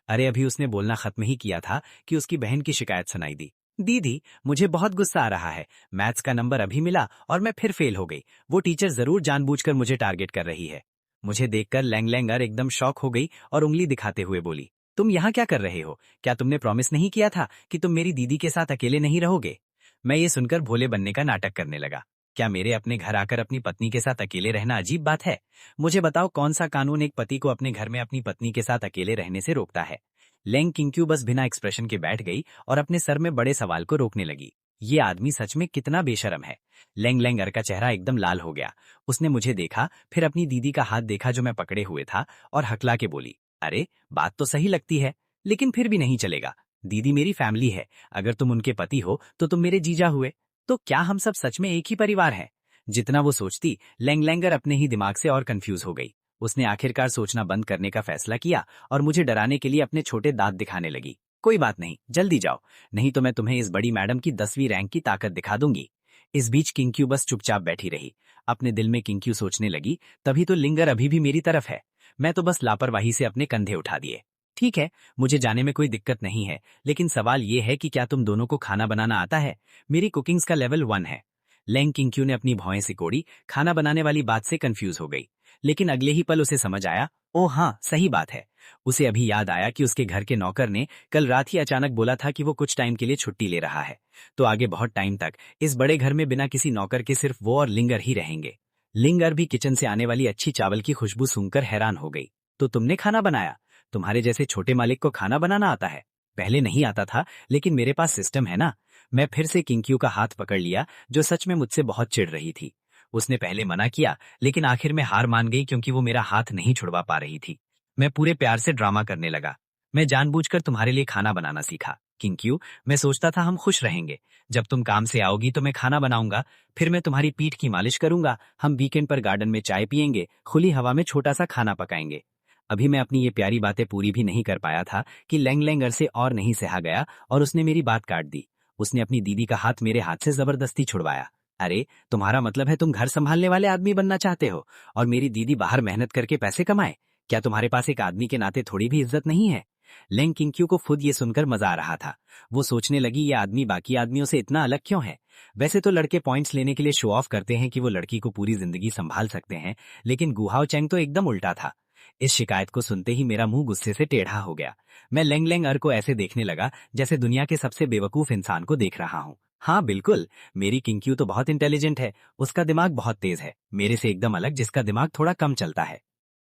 अरे अभी उसने बोलना खत्म ही किया था कि उसकी बहन की शिकायत सुनाई दी। दीदी, मुझे बहुत गुस्सा आ रहा है। मैथ्स का नंबर अभी मिला और मैं फिर फेल हो गई। वो टीचर जरूर जानबूझकर मुझे टारगेट कर रही है। मुझे देखकर लैंग लैंगर एकदम शॉक हो गई और उंगली दिखाते हुए बोली, तुम यहाँ क्या कर रहे हो? क्या तुमने प्रॉमिस नहीं किया था कि तुम मेरी दीदी के साथ अकेले नहीं रहोगे? मैं ये सुनकर भोले बनने का नाटक करने लगा। क्या मेरे अपने घर आकर अपनी पत्नी के साथ अकेले रहना अजीब बात है? मुझे बताओ, कौन सा कानून एक पति को अपने घर में अपनी पत्नी के साथ अकेले रहने से रोकता है? लेंग किंग्क्यू बस बिना एक्सप्रेशन के बैठ गई और अपने सर में बड़े सवाल को रोकने लगी। ये आदमी सच में कितना बेशरम है। लेंग लैंगर का चेहरा एकदम लाल हो गया। उसने मुझे देखा, फिर अपनी दीदी का हाथ देखा जो मैं पकड़े हुए था, और हकला के बोली, अरे बात तो सही लगती है, लेकिन फिर भी नहीं चलेगा। दीदी मेरी फैमिली है। अगर तुम उनके पति हो तो तुम मेरे जीजा हुए। तो क्या हम सब सच में एक ही परिवार हैं? जितना वो सोचती, लेंग लैंगर अपने ही दिमाग से और कंफ्यूज हो गई। उसने आखिरकार सोचना बंद करने का फैसला किया और मुझे डराने के लिए अपने छोटे दांत दिखाने लगी। कोई बात नहीं, जल्दी जाओ, नहीं तो मैं तुम्हें इस बड़ी मैडम की 10वीं रैंक की ताकत दिखा दूंगी। इस बीच किंग्क्यू बस चुपचाप बैठी रही। अपने दिल में किंग्क्यू सोचने लगी, तभी तो लिंगर अभी भी मेरी तरफ है। मैं तो बस लापरवाही से अपने कंधे उठा दिए। ठीक है, मुझे जाने में कोई दिक्कत नहीं है, लेकिन सवाल ये है कि क्या तुम दोनों को खाना बनाना आता है? मेरी कुकिंग्स का लेवल 1 है। लेंग किंग्क्यू ने अपनी भौएं सिकोड़ी। खाना बनाने वाली बात से कंफ्यूज हो गई, लेकिन अगले ही पल उसे समझ आया, ओ हाँ सही बात है। उसे अभी याद आया कि उसके घर के नौकर ने कल रात ही अचानक बोला था कि वो कुछ टाइम के लिए छुट्टी ले रहा है, तो आगे बहुत टाइम तक इस बड़े घर में बिना किसी नौकर के सिर्फ वो और लिंगर ही रहेंगे। लिंगर भी किचन से आने वाली अच्छी चावल की खुशबू सूंघकर हैरान हो गई। तो तुमने खाना बनाया? तुम्हारे जैसे छोटे मालिक को खाना बनाना आता है? पहले नहीं आता था, लेकिन मेरे पास सिस्टम है ना। मैं फिर से किंग्क्यू का हाथ पकड़ लिया, जो सच में मुझसे बहुत चिढ़ रही थी। उसने पहले मना किया, लेकिन आखिर में हार मान गई क्योंकि वो मेरा हाथ नहीं छुड़वा पा रही थी। मैं पूरे प्यार से ड्रामा करने लगा। मैं जानबूझकर तुम्हारे लिए खाना बनाना सीखा किंग्क्यू। मैं सोचता था हम खुश रहेंगे। जब तुम काम से आओगी तो मैं खाना बनाऊंगा, फिर मैं तुम्हारी पीठ की मालिश करूंगा। हम वीकेंड पर गार्डन में चाय पियेंगे, खुली हवा में छोटा सा खाना पकाएंगे। अभी मैं अपनी ये प्यारी बातें पूरी भी नहीं कर पाया था कि लैंग लैंगर से और नहीं सहा गया और उसने मेरी बात काट दी। उसने अपनी दीदी का हाथ मेरे हाथ से जबरदस्ती छुड़वाया। अरे तुम्हारा मतलब है तुम घर संभालने वाले आदमी बनना चाहते हो और मेरी दीदी बाहर मेहनत करके पैसे कमाए? क्या तुम्हारे पास एक आदमी के नाते थोड़ी भी इज्जत नहीं है? लेंग किंग्क्यू को खुद ये सुनकर मजा आ रहा था। वो सोचने लगी, ये आदमी बाकी आदमियों से इतना अलग क्यों है? वैसे तो लड़के पॉइंट्स लेने के लिए शो ऑफ करते हैं कि वो लड़की को पूरी जिंदगी संभाल सकते हैं, लेकिन गुहाओ चैंग तो एकदम उल्टा था। इस शिकायत को सुनते ही मेरा मुंह गुस्से से टेढ़ा हो गया। मैं लेंग लैंगर को ऐसे देखने लगा जैसे दुनिया के सबसे बेवकूफ इंसान को देख रहा हूँ। हाँ बिल्कुल, मेरी किंग्क्यू तो बहुत इंटेलिजेंट है। उसका दिमाग बहुत तेज है, मेरे से एकदम अलग जिसका दिमाग थोड़ा कम चलता है।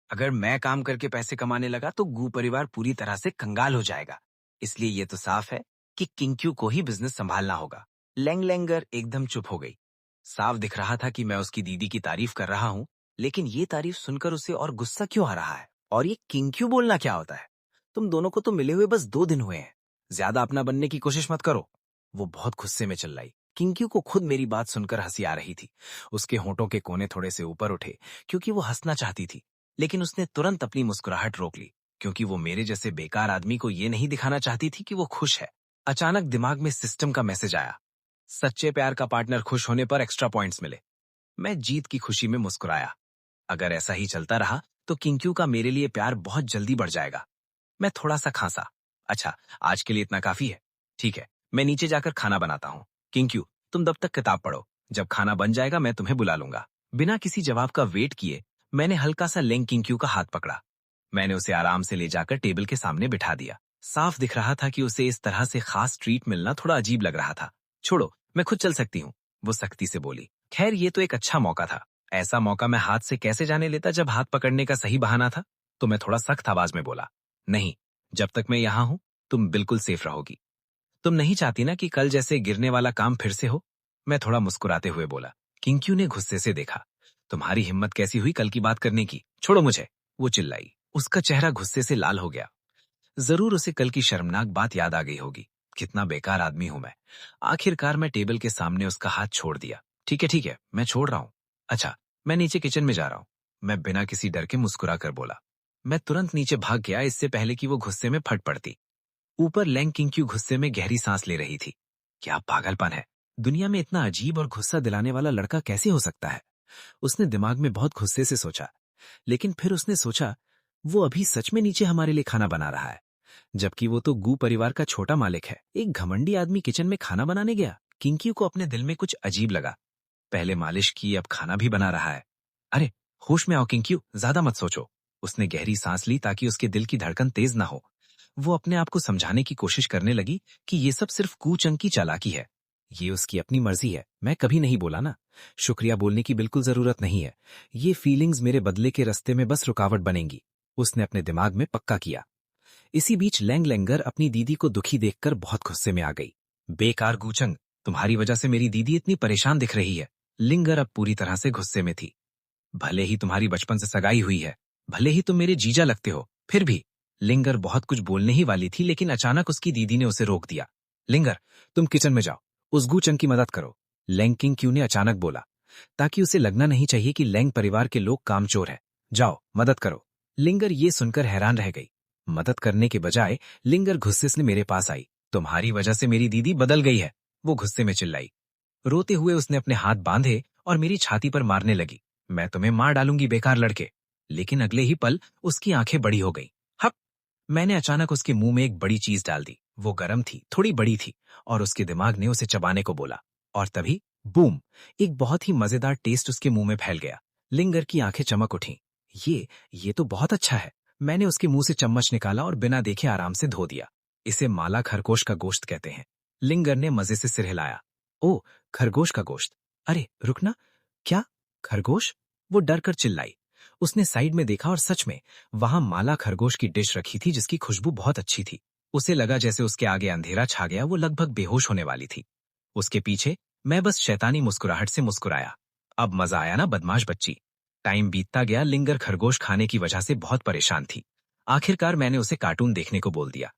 अगर मैं काम करके पैसे कमाने लगा तो गू परिवार पूरी तरह से कंगाल हो जाएगा। इसलिए ये तो साफ है कि किंग्क्यू को ही बिजनेस संभालना होगा। लैंग लैंगर एकदम चुप हो गई। साफ दिख रहा था कि मैं उसकी दीदी की तारीफ कर रहा हूँ, लेकिन ये तारीफ सुनकर उसे और गुस्सा क्यों आ रहा है? और ये किंग्क्यू बोलना क्या होता है? तुम दोनों को तो मिले हुए बस 2 दिन हुए हैं, ज्यादा अपना बनने की कोशिश मत करो। वो बहुत गुस्से में चिल्लाई। किंग्क्यू को खुद मेरी बात सुनकर हंसी आ रही थी। उसके होंठों के कोने थोड़े से ऊपर उठे क्योंकि वो हंसना चाहती थी, लेकिन उसने तुरंत अपनी मुस्कुराहट रोक ली क्योंकि वो मेरे जैसे बेकार आदमी को ये नहीं दिखाना चाहती थी कि वो खुश है। अचानक दिमाग में सिस्टम का मैसेज आया, सच्चे प्यार का पार्टनर खुश होने पर एक्स्ट्रा पॉइंट्स मिले। मैं जीत की खुशी में मुस्कुराया। अगर ऐसा ही चलता रहा तो किंग्क्यू का मेरे लिए प्यार बहुत जल्दी बढ़ जाएगा। मैं थोड़ा सा खांसा। अच्छा, आज के लिए इतना काफी है। ठीक है, मैं नीचे जाकर खाना बनाता हूँ। किंग्क्यू, तुम तब तक किताब पढ़ो। जब खाना बन जाएगा मैं तुम्हें बुला लूंगा। बिना किसी जवाब का वेट किए मैंने हल्का सा लेंग किंग्क्यू का हाथ पकड़ा। मैंने उसे आराम से ले जाकर टेबल के सामने बिठा दिया। साफ दिख रहा था कि उसे इस तरह से खास ट्रीट मिलना थोड़ा अजीब लग रहा था। छोड़ो, मैं खुद चल सकती हूँ, वो सख्ती से बोली। खैर ये तो एक अच्छा मौका था। ऐसा मौका मैं हाथ से कैसे जाने लेता जब हाथ पकड़ने का सही बहाना था? तो मैं थोड़ा सख्त आवाज में बोला, नहीं, जब तक मैं यहाँ हूँ तुम बिल्कुल सेफ रहोगी। तुम नहीं चाहती ना कि कल जैसे गिरने वाला काम फिर से हो? मैं थोड़ा मुस्कुराते हुए बोला। किंग्क्यू ने गुस्से से देखा। तुम्हारी हिम्मत कैसी हुई कल की बात करने की? छोड़ो मुझे, वो चिल्लाई। उसका चेहरा गुस्से से लाल हो गया। जरूर उसे कल की शर्मनाक बात याद आ गई होगी। कितना बेकार आदमी हूं मैं। आखिरकार मैं टेबल के सामने उसका हाथ छोड़ दिया। ठीक है, मैं छोड़ रहा हूँ। अच्छा, मैं नीचे किचन में जा रहा हूँ, मैं बिना किसी डर के मुस्कुरा कर बोला। मैं तुरंत नीचे भाग गया, इससे पहले कि वो गुस्से में फट पड़ती। ऊपर लैंग किंग्क्यू गुस्से में गहरी सांस ले रही थी। क्या पागलपन है, दुनिया में इतना अजीब और गुस्सा दिलाने वाला लड़का कैसे हो सकता है? उसने दिमाग में बहुत गुस्से से सोचा, लेकिन फिर उसने सोचा वो अभी सच में नीचे हमारे लिए खाना बना रहा है। जबकि वो तो गू परिवार का छोटा मालिक है। एक घमंडी आदमी किचन में खाना बनाने गया। किंक्यू को अपने दिल में कुछ अजीब लगा। पहले मालिश की, अब खाना भी बना रहा है। अरे होश में आओ किंक्यू, ज्यादा मत सोचो। उसने गहरी सांस ली ताकि उसके दिल की धड़कन तेज ना हो। वो अपने आप को समझाने की कोशिश करने लगी कि ये सब सिर्फ कूचंग की चालाकी है। ये उसकी अपनी मर्जी है, मैं कभी नहीं बोला ना। शुक्रिया बोलने की बिल्कुल जरूरत नहीं है। ये फीलिंग्स मेरे बदले के रास्ते में बस रुकावट बनेंगी, उसने अपने दिमाग में पक्का किया। इसी बीच लैंग लैंगर अपनी दीदी को दुखी देखकर बहुत गुस्से में आ गई। बेकार गूचंग, तुम्हारी वजह से मेरी दीदी इतनी परेशान दिख रही है। लिंगर अब पूरी तरह से गुस्से में थी। भले ही तुम्हारी बचपन से सगाई हुई है, भले ही तुम मेरे जीजा लगते हो, फिर भी। लिंगर बहुत कुछ बोलने ही वाली थी, लेकिन अचानक उसकी दीदी ने उसे रोक दिया। लिंगर, तुम किचन में जाओ, उस गूचंग की मदद करो, लैंग किंग क्यू ने अचानक बोला, ताकि उसे लगना नहीं चाहिए कि लैंग परिवार के लोग कामचोर हैं। जाओ, मदद करो। लिंगर ये सुनकर हैरान रह गई। मदद करने के बजाय लिंगर गुस्से से मेरे पास आई। तुम्हारी वजह से मेरी दीदी बदल गई है, वो गुस्से में चिल्लाई। रोते हुए उसने अपने हाथ बांधे और मेरी छाती पर मारने लगी। मैं तुम्हें मार डालूंगी बेकार लड़के। लेकिन अगले ही पल उसकी आंखें बड़ी हो गई। हप! मैंने अचानक उसके मुंह में एक बड़ी चीज डाल दी। वो गर्म थी, थोड़ी बड़ी थी, और उसके दिमाग ने उसे चबाने को बोला। और तभी बूम! एक बहुत ही मजेदार टेस्ट उसके मुंह में फैल गया। लिंगर की आंखें चमक उठी। ये तो बहुत अच्छा है। मैंने उसके मुंह से चम्मच निकाला और बिना देखे आराम से धो दिया। इसे माला खरगोश का गोश्त कहते हैं। लिंगर ने मजे से सिर हिलाया। ओ, खरगोश का गोश्त। अरे रुकना, क्या खरगोश? वो डर कर चिल्लाई। उसने साइड में देखा और सच में वहां माला खरगोश की डिश रखी थी, जिसकी खुशबू बहुत अच्छी थी। उसे लगा जैसे उसके आगे अंधेरा छा गया। वो लगभग बेहोश होने वाली थी। उसके पीछे मैं बस शैतानी मुस्कुराहट से मुस्कुराया। अब मजा आया ना बदमाश बच्ची। टाइम बीतता गया। लिंगर खरगोश खाने की वजह से बहुत परेशान थी। आखिरकार मैंने उसे कार्टून देखने को बोल दिया।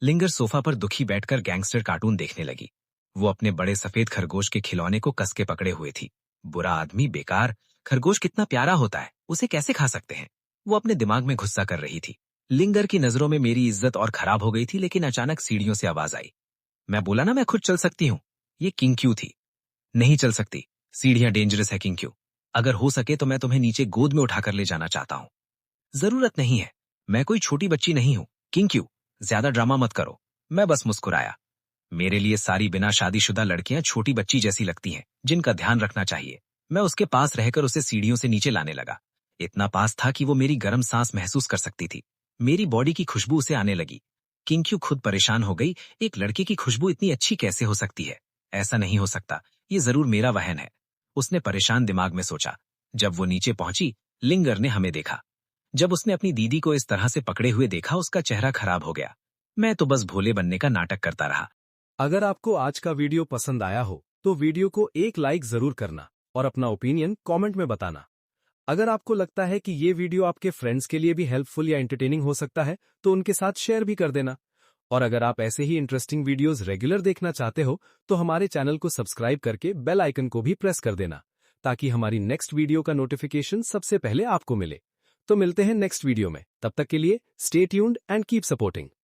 लिंगर सोफा पर दुखी बैठकर गैंगस्टर कार्टून देखने लगी। वो अपने बड़े सफेद खरगोश के खिलौने को कस के पकड़े हुए थी। बुरा आदमी, बेकार। खरगोश कितना प्यारा होता है, उसे कैसे खा सकते हैं? वो अपने दिमाग में गुस्सा कर रही थी। लिंगर की नजरों में मेरी इज्जत और खराब हो गई थी। लेकिन अचानक सीढ़ियों से आवाज आई। मैं बोला ना मैं खुद चल सकती हूँ। ये किंक्यू थी। नहीं चल सकती, सीढ़ियां डेंजरस है किंक्यू। अगर हो सके तो मैं तुम्हें नीचे गोद में उठाकर ले जाना चाहता हूँ। जरूरत नहीं है, मैं कोई छोटी बच्ची नहीं हूँ। किंक्यू, ज्यादा ड्रामा मत करो। मैं बस मुस्कुराया। मेरे लिए सारी बिना शादीशुदा लड़कियां छोटी बच्ची जैसी लगती हैं, जिनका ध्यान रखना चाहिए। मैं उसके पास रहकर उसे सीढ़ियों से नीचे लाने लगा। इतना पास था कि वो मेरी गर्म सांस महसूस कर सकती थी। मेरी बॉडी की खुशबू उसे आने लगी। किंक्यू खुद परेशान हो गई। एक लड़के की खुशबू इतनी अच्छी कैसे हो सकती है? ऐसा नहीं हो सकता, ये जरूर मेरा वहन है, उसने परेशान दिमाग में सोचा। जब वो नीचे पहुंची, लिंगर ने हमें देखा। जब उसने अपनी दीदी को इस तरह से पकड़े हुए देखा, उसका चेहरा खराब हो गया। मैं तो बस भोले बनने का नाटक करता रहा। अगर आपको आज का वीडियो पसंद आया हो तो वीडियो को एक लाइक जरूर करना और अपना ओपिनियन कमेंट में बताना। अगर आपको लगता है कि ये वीडियो आपके फ्रेंड्स के लिए भी हेल्पफुल या एंटरटेनिंग हो सकता है तो उनके साथ शेयर भी कर देना। और अगर आप ऐसे ही इंटरेस्टिंग वीडियोस रेगुलर देखना चाहते हो तो हमारे चैनल को सब्सक्राइब करके बेल आइकन को भी प्रेस कर देना, ताकि हमारी नेक्स्ट वीडियो का नोटिफिकेशन सबसे पहले आपको मिले। तो मिलते हैं नेक्स्ट वीडियो में। तब तक के लिए stay tuned and keep supporting.